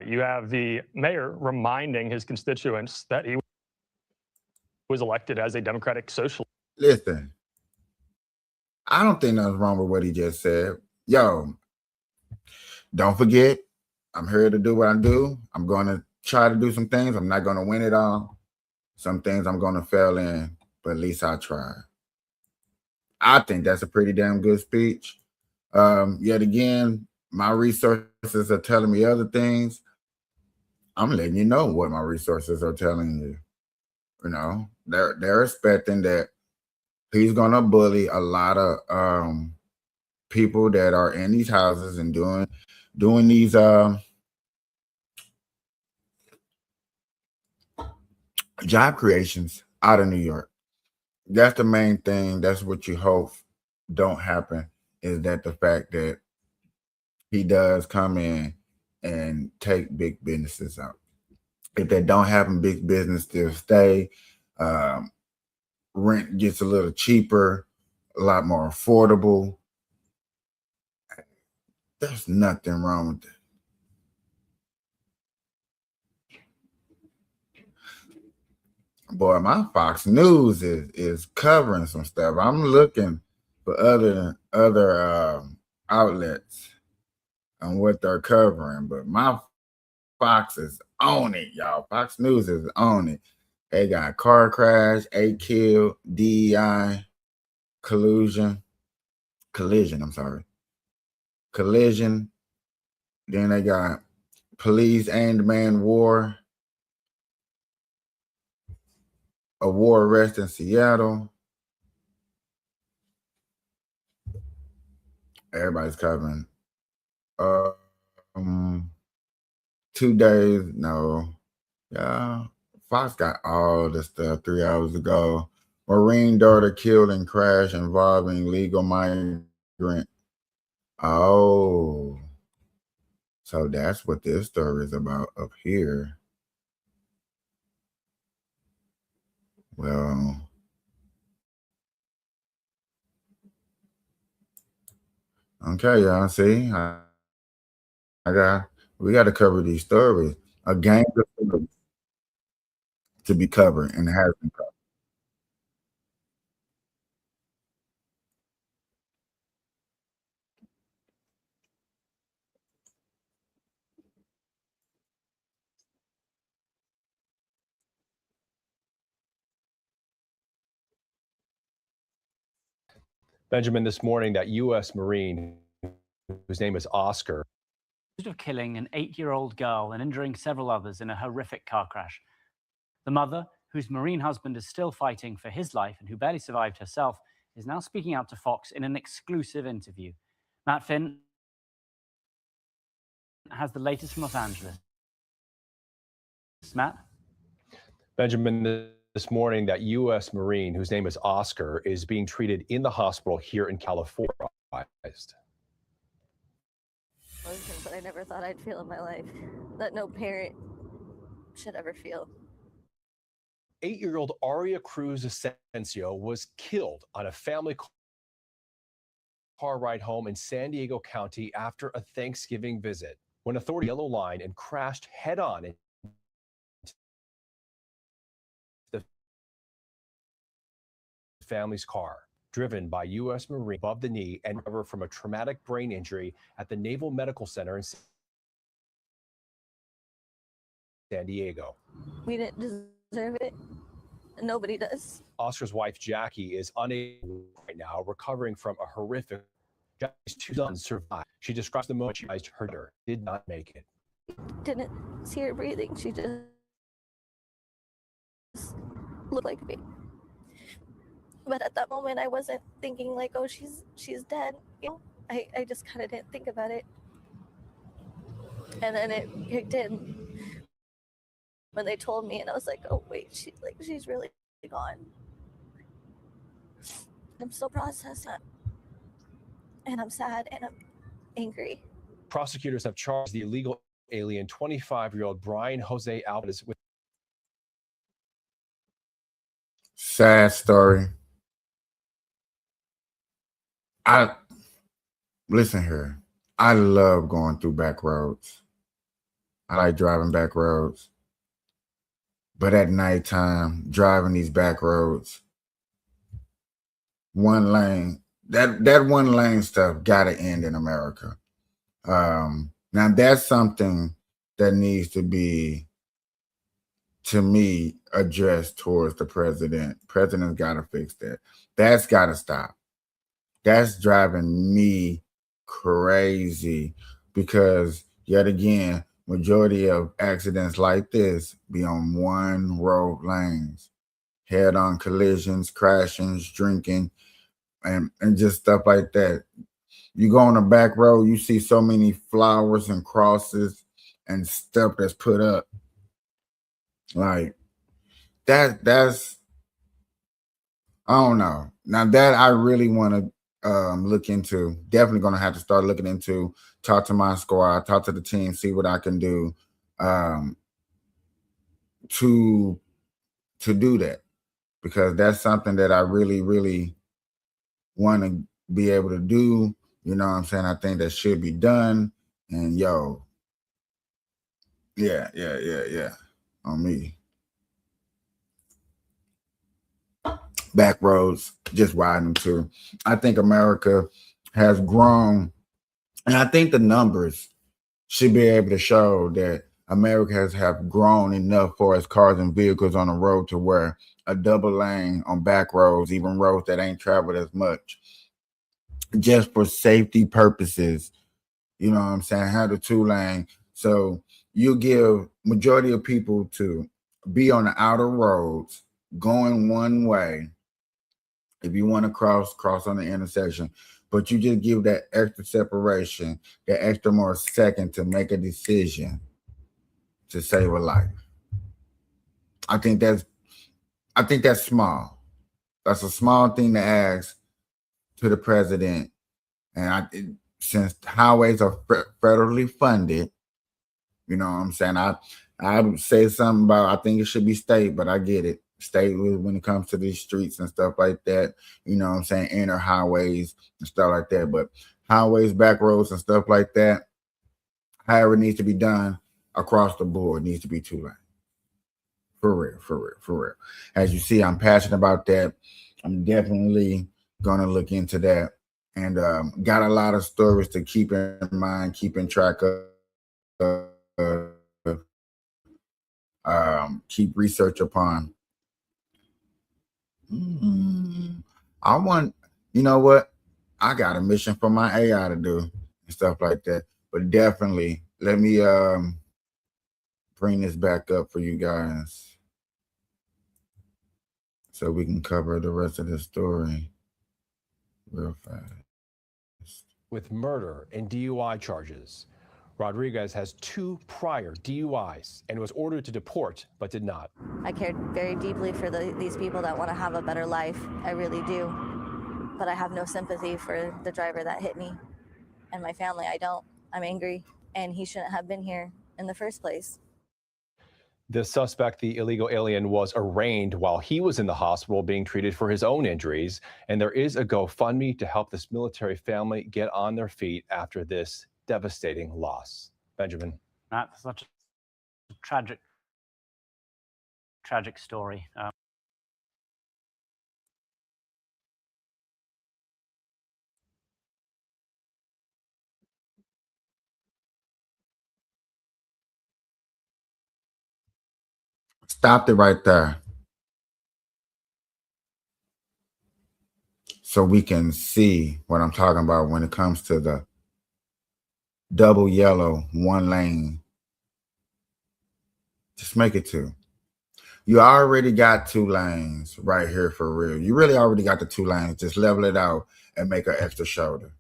You have the mayor reminding his constituents that he was elected as a democratic socialist. Listen, I don't think nothing's wrong with what he just said. Yo, don't forget, I'm here to do what I do. I'm going to try to do some things. I'm not going to win it all. Some things I'm going to fail in, but at least I tried. I think that's a pretty damn good speech. Yet again, my resources are telling me other things. I'm letting you know what my resources are telling you. They're expecting that he's going to bully a lot of people that are in these houses and doing these job creations out of New York. That's the main thing. That's what you hope don't happen, is that the fact that he does come in and take big businesses out. If they don't happen, big business still stay. Rent gets a little cheaper, a lot more affordable. There's nothing wrong with that. Boy, my Fox News is covering some stuff. I'm looking for other outlets on what they're covering, but my Fox is on it, y'all. Fox News is on it. They got car crash, 8 killed, DEI, collision. I'm sorry. Collision. Then they got police aimed man war. A war arrest in Seattle. Everybody's covering. 2 days. No. Yeah. Fox got all the stuff 3 hours ago. Marine daughter killed in crash involving legal migrant. Oh. So that's what this story is about up here. Well, okay, y'all. See, we got to cover these stories. A gang to be covered and it has been covered. Benjamin, this morning, that U.S. Marine, whose name is Oscar, Of killing an 8-year-old girl and injuring several others in a horrific car crash. The mother, whose Marine husband is still fighting for his life and who barely survived herself, is now speaking out to Fox in an exclusive interview. Matt Finn has the latest from Los Angeles. Matt? Benjamin, this morning, that U.S. Marine, whose name is Oscar, is being treated in the hospital here in California. Emotions that I never thought I'd feel in my life, that no parent should ever feel. 8-year-old Aria Cruz Asensio was killed on a family car ride home in San Diego County after a Thanksgiving visit when authorities yellow line and crashed head-on into the family's car, driven by U.S. Marine above the knee and recovered from a traumatic brain injury at the Naval Medical Center in San Diego. We didn't deserve it. Nobody does. Oscar's wife, Jackie, is unable right now, recovering from a horrific. Jackie's 2 sons survived. She describes the moment she realized her daughter did not make it. Didn't see her breathing. She just looked like me. But at that moment, I wasn't thinking like, oh, she's dead. You know, I just kind of didn't think about it. And then it kicked in when they told me, and I was like, oh wait, she's really gone. I'm still processing it, and I'm sad and I'm angry. Prosecutors have charged the illegal alien 25-year-old Brian Jose Alvarez with Sad story. Listen here. I love going through back roads. I like driving back roads. But at nighttime, driving these back roads, one lane, that one lane stuff gotta end in America. Now that's something that needs to be, to me, addressed towards the president. President's gotta fix that. That's gotta stop. That's driving me crazy because yet again, majority of accidents like this be on one road lanes, head-on collisions, crashings, drinking, and just stuff like that. You go on a back road, you see so many flowers and crosses and stuff that's put up. Like that's I don't know. Now that I really want to look into, definitely going to have to start looking into, talk to my squad, talk to the team, see what I can do to do that, because that's something that I really, really want to be able to do. You know what I'm saying? I think that should be done. And yo, yeah, on me. Back roads, just riding them too. I think America has grown, and I think the numbers should be able to show that America has have grown enough for its cars and vehicles on the road to where a double lane on back roads, even roads that ain't traveled as much, just for safety purposes. You know what I'm saying? Have the 2 lane. So you give majority of people to be on the outer roads going one way. If you want to cross on the intersection, but you just give that extra separation, that extra more second to make a decision to save a life. I think that's small. That's a small thing to ask to the president. And since highways are federally funded, you know what I'm saying? I would say something about I think it should be state, but I get it. State when it comes to these streets and stuff like that, you know what I'm saying? Inner highways and stuff like that. But highways, back roads, and stuff like that, however it needs to be done across the board, needs to be 2 lanes. For real. As you see, I'm passionate about that. I'm definitely gonna look into that. And got a lot of stories to keep in mind, keeping track of, keep research upon. I want, you know what? I got a mission for my AI to do and stuff like that. But definitely, let me bring this back up for you guys so we can cover the rest of the story real fast. With murder and DUI charges, Rodriguez has 2 prior DUIs and was ordered to deport, but did not. I cared very deeply for these people that want to have a better life. I really do. But I have no sympathy for the driver that hit me and my family. I don't. I'm angry, and he shouldn't have been here in the first place. The suspect, the illegal alien, was arraigned while he was in the hospital being treated for his own injuries. And there is a GoFundMe to help this military family get on their feet after this devastating loss. Benjamin. That's such a tragic story. Stopped it right there. So we can see what I'm talking about when it comes to the double yellow 1 lane. Just make it 2. You already got 2 lanes right here for real. You really already got the 2 lanes. Just level it out and make an extra shoulder.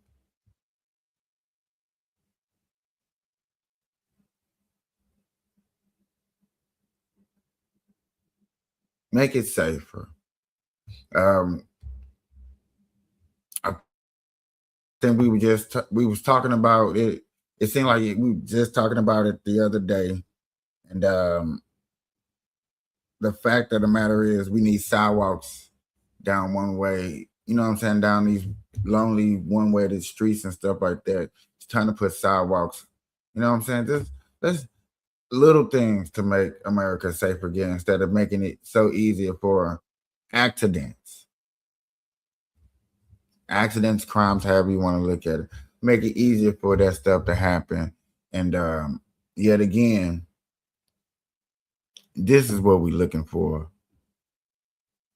Make it safer. I think we was talking about it. It seemed like we were just talking about it the other day. And the fact of the matter is we need sidewalks down one way, you know what I'm saying, down these lonely one-way to streets and stuff like that. It's time to put sidewalks, you know what I'm saying? Just little things to make America safe again instead of making it so easy for accidents, crimes, however you want to look at it. Make it easier for that stuff to happen. And yet again, this is what we're looking for.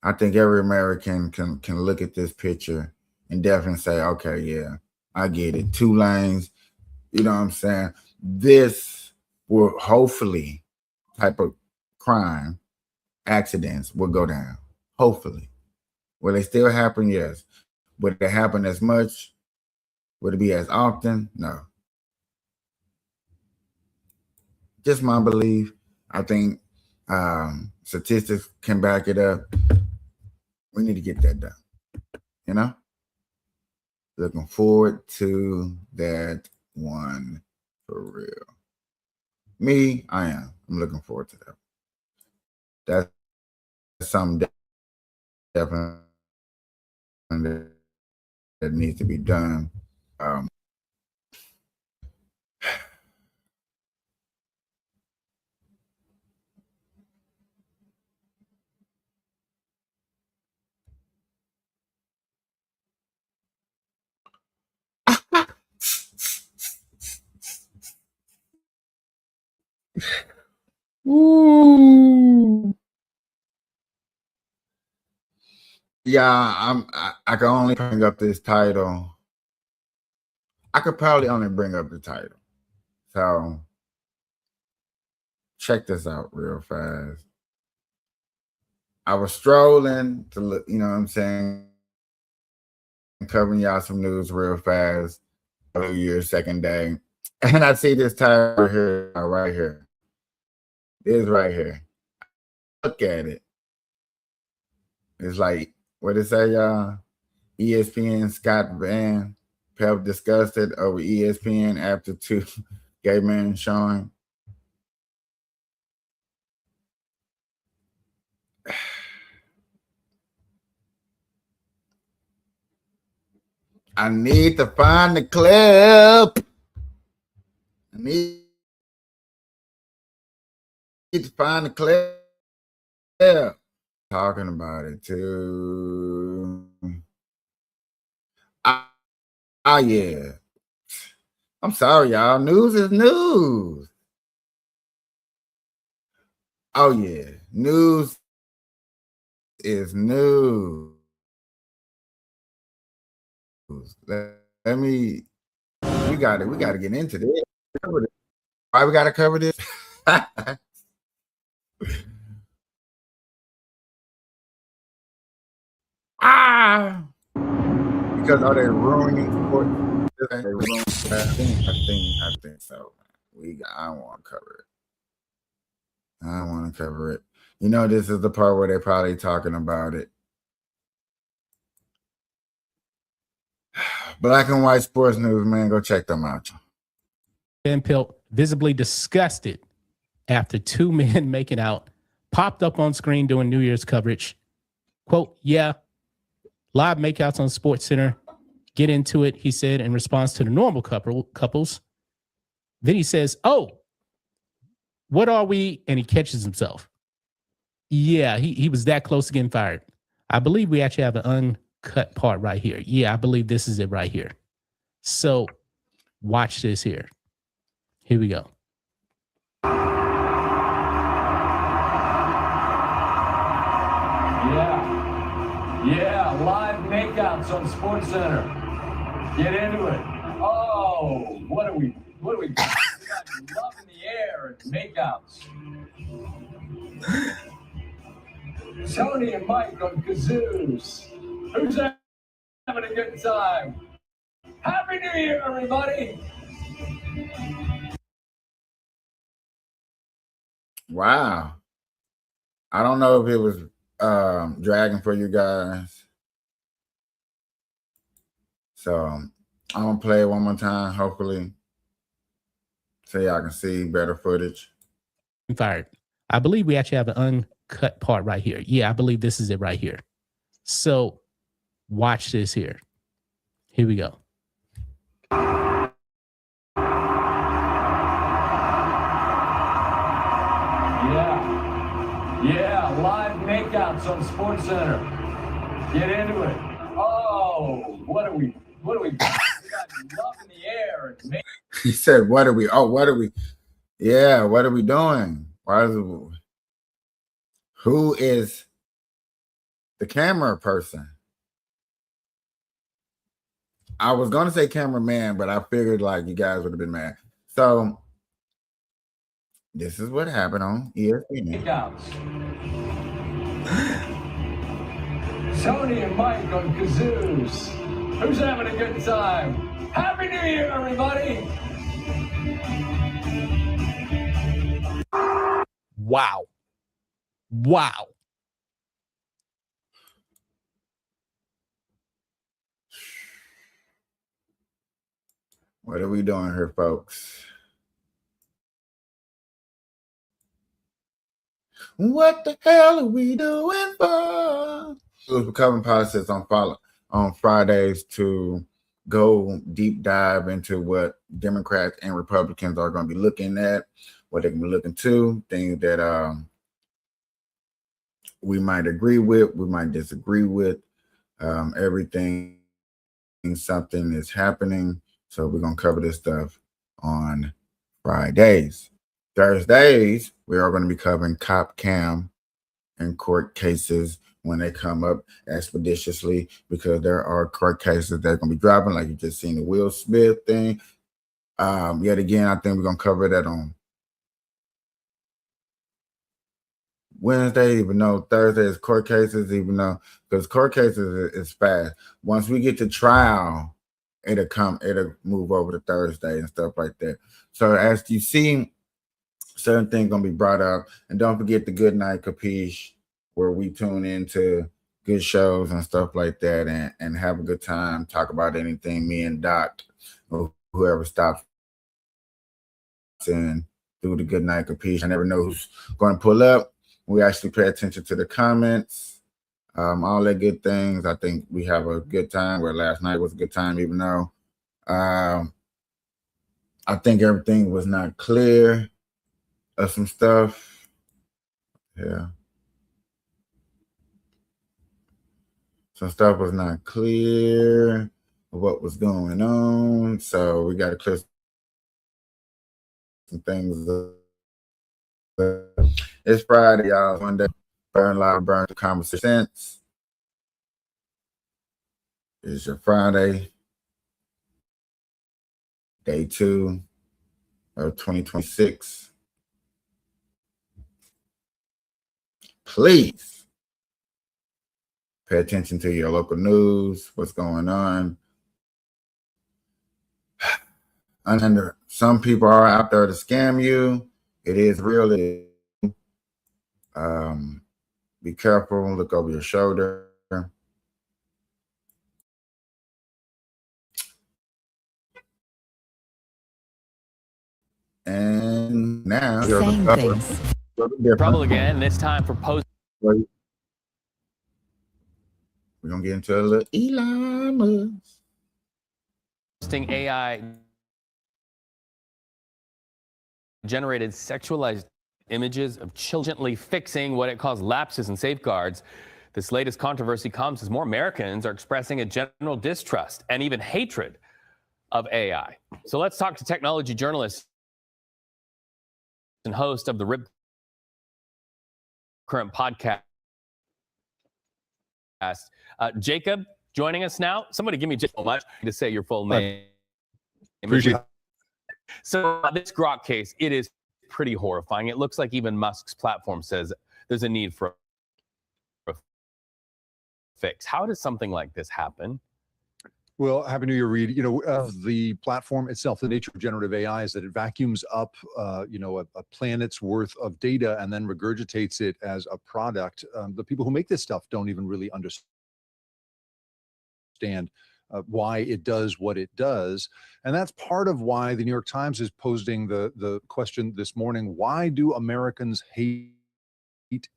I think every American can look at this picture and definitely say, okay, yeah, I get it. 2 lanes, you know what I'm saying? This will hopefully type of crime, accidents will go down. Hopefully. Will they still happen? Yes. Would it happen as much? Would it be as often? No. Just my belief. I think statistics can back it up. We need to get that done. You know? Looking forward to that one for real. Me, I am. I'm looking forward to that. That's something definitely that needs to be done. Ooh. Yeah, I can only bring up this title. I could probably only bring up the title. So check this out real fast. I was strolling to look, you know what I'm saying, covering y'all some news real fast. New Year's second day. And I see this title right here. This right here. Look at it. It's like, what it say, y'all? ESPN Scott Van Pelt disgusted over ESPN after 2 gay men showing. I need to find the clip. I need to find the clip. Talking about it too. Oh yeah. I'm sorry, y'all. News is news. Oh yeah. News is news. Let me. We got to get into this. Why we got to cover this? Because are they ruining sports? I think so. I want to cover it. I want to cover it. You know, this is the part where they're probably talking about it. Black and white sports news, man. Go check them out. Van Pelt, visibly disgusted after 2 men making out, popped up on screen during New Year's coverage. Quote, yeah, live makeouts on Sports Center. Get into it, he said, in response to the normal couples. Then he says, oh, what are we? And he catches himself. Yeah, he was that close to getting fired. I believe we actually have an uncut part right here. Yeah, I believe this is it right here. So watch this here. Here we go. Yeah, live makeouts on Sports Center. Get into it. Oh, what are we we got love in the air and makeouts. Tony and Mike on kazoos. Who's having a good time? Happy New Year, everybody! Wow. I don't know if it was dragging for you guys. So I'm gonna play it one more time, hopefully, so y'all can see better footage. Fired. I believe we actually have an uncut part right here. Yeah, I believe this is it right here. So watch this here. Here we go. Yeah, live makeouts on Sports Center. Get into it. Oh, what are we got? We got love in the air. He said, what are we? Oh, what are we? Yeah, what are we doing? Why is it? Who is the camera person? I was gonna say cameraman, but I figured like you guys would have been mad. So this is what happened on ESPN. Tony and Mike on kazoos. Who's having a good time? Happy New Year, everybody! Wow. Wow. What are we doing here, folks? What the hell are we doing for? It was becoming politics on Fridays to go deep dive into what Democrats and Republicans are going to be looking at, what they're going to be looking to, things that we might agree with, we might disagree with, everything, something is happening. So we're going to cover this stuff on Fridays. Thursdays, we are going to be covering cop cam and court cases when they come up expeditiously, because there are court cases that are going to be dropping, like you just seen the Will Smith thing. Yet again, I think we're going to cover that on Wednesday, even though Thursday is court cases, even though, because court cases is fast. Once we get to trial, it'll move over to Thursday and stuff like that. So as you see, certain things gonna be brought up, and don't forget the Good Night Capiche, where we tune into good shows and stuff like that, and have a good time, talk about anything. Me and Doc, or whoever stops in through the Good Night Capiche. I never know who's going to pull up. We actually pay attention to the comments, all that good things. I think we have a good time. Where last night was a good time, even though I think everything was not clear of some stuff. Yeah. Some stuff was not clear of what was going on. So we got to clear some things up. It's Friday, y'all. One day, burn live, burn the conversation. It's your Friday, day 2 of 2026. Please pay attention to your local news, what's going on. And some people are out there to scam you. It is real. Be careful. Look over your shoulder. And now Saying things. Trouble again. This time for post. We're gonna get into a little Elon Musk. Posting AI generated sexualized images of children, gently fixing what it calls lapses in safeguards. This latest controversy comes as more Americans are expressing a general distrust and even hatred of AI. So let's talk to technology journalist and host of the RIP Current podcast, Jacob, joining us now. Somebody give me just so much to say your full name. Appreciate it. So this Grok case, it is pretty horrifying. It looks like even Musk's platform says there's a need for a fix. How does something like this happen? Well, Happy New Year, Reed. You know, the platform itself, the nature of generative AI is that it vacuums up, a planet's worth of data and then regurgitates it as a product. The people who make this stuff don't even really understand why it does what it does. And that's part of why the New York Times is posing the question this morning: why do Americans hate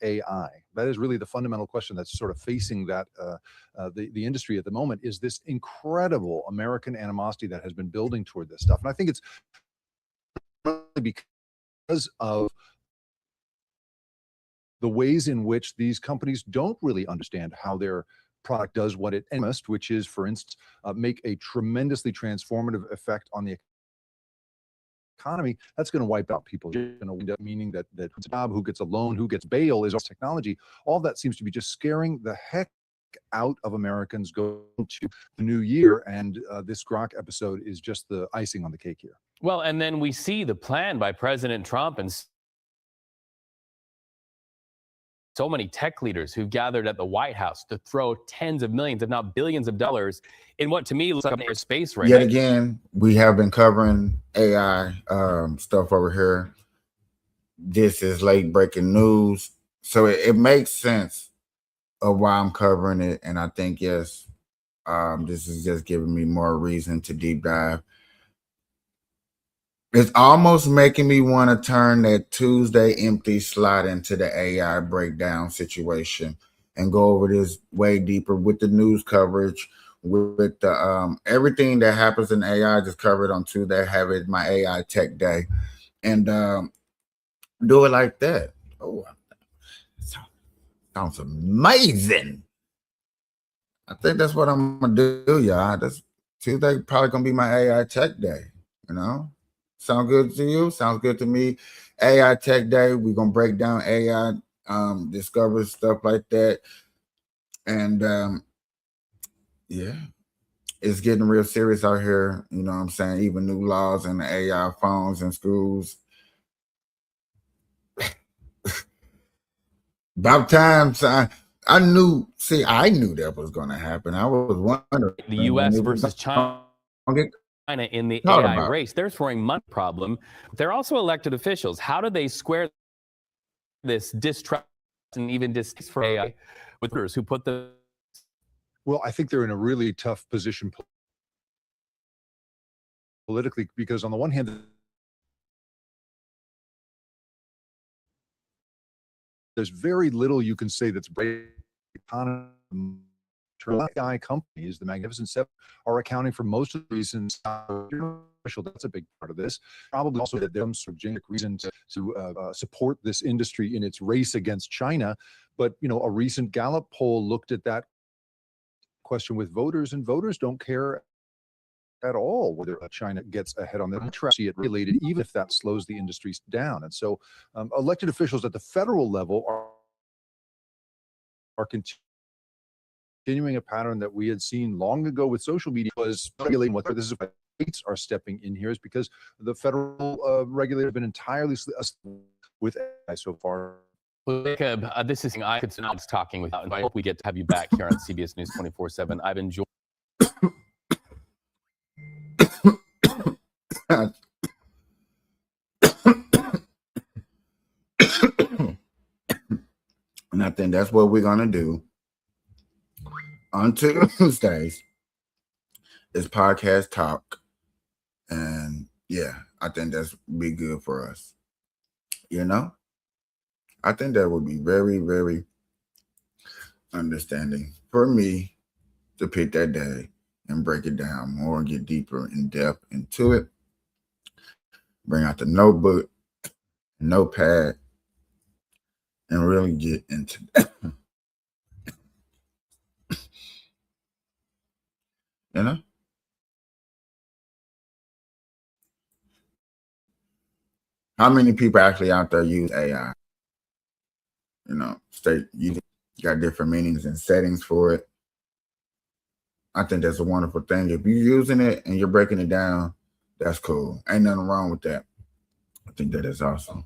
AI? That is really the fundamental question that's sort of facing that the industry at the moment, is this incredible American animosity that has been building toward this stuff. And I think it's because of the ways in which these companies don't really understand how their product does what it must, which is, for instance, make a tremendously transformative effect on the economy. That's going to wipe out people. You're going to end up meaning that job, who gets a loan, who gets bail, is all technology. All that seems to be just scaring the heck out of Americans going to the new year. And this Grok episode is just the icing on the cake here. Well, and then we see the plan by President Trump and so many tech leaders who've gathered at the White House to throw tens of millions, if not billions of dollars in what to me looks like a space race. Yet again, we have been covering AI stuff over here. This is late breaking news. So it makes sense of why I'm covering it. And I think, yes, this is just giving me more reason to deep dive. It's almost making me want to turn that Tuesday empty slot into the AI breakdown situation and go over this way deeper with the news coverage, with the everything that happens in AI. Just cover it on Tuesday, have it my AI tech day, and do it like that. Oh, sounds amazing. I think that's what I'm gonna do, y'all. That's Tuesday probably gonna be my AI tech day, you know. Sound good to you? Sounds good to me. AI Tech Day. We're gonna break down AI, discover stuff like that. And yeah, it's getting real serious out here. You know what I'm saying? Even new laws and AI phones in schools. About time, son. I knew that was going to happen. I was wondering. The U.S. versus China in the Thought AI about it. race. They're throwing money problem. They're also elected officials. How do they square this distrust and even distaste for AI with others who put the... Well, I think they're in a really tough position politically because on the one hand, there's very little you can say that's breaking economy. AI companies, the Magnificent Seven, are accounting for most of the reasons. That's a big part of this. Probably also that there's some genetic reason to support this industry in its race against China. But a recent Gallup poll looked at that question with voters, and voters don't care at all whether China gets ahead on them. See it related, even if that slows the industries down. And so, elected officials at the federal level are continuing a pattern that we had seen long ago with social media, was regulating what this is. States are stepping in here is because the federal regulator have been entirely with AI so far. Well, Jacob, this is I could not talking with you, and I hope we get to have you back here on CBS News 24/7. I've enjoyed. And I think that's what we're gonna do on Tuesdays. Is podcast talk, and yeah, I think that's be good for us. I think that would be very, very understanding for me to pick that day and break it down more and get deeper in depth into it. Bring out the notebook, notepad, and really get into that. How many people actually out there use AI? You got different meanings and settings for it. I think that's a wonderful thing. If you're using it and you're breaking it down, that's cool. Ain't nothing wrong with that. I think that is awesome.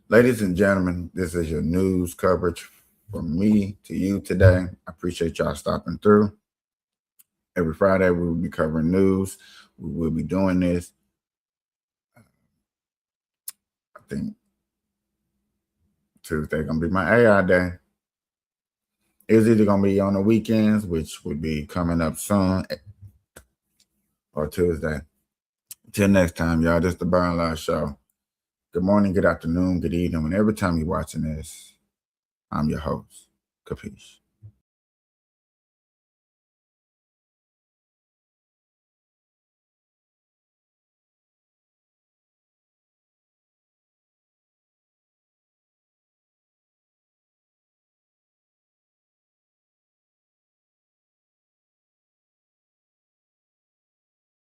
Ladies and gentlemen, this is your news coverage from me to you today. I appreciate y'all stopping through. Every Friday, we will be covering news. We will be doing this. I think Tuesday going to be my AI day. It's either going to be on the weekends, which would be coming up soon, or Tuesday. Till next time, y'all. This is the Byron Live Show. Good morning, good afternoon, good evening. Whenever time you're watching this, I'm your host, Capiche.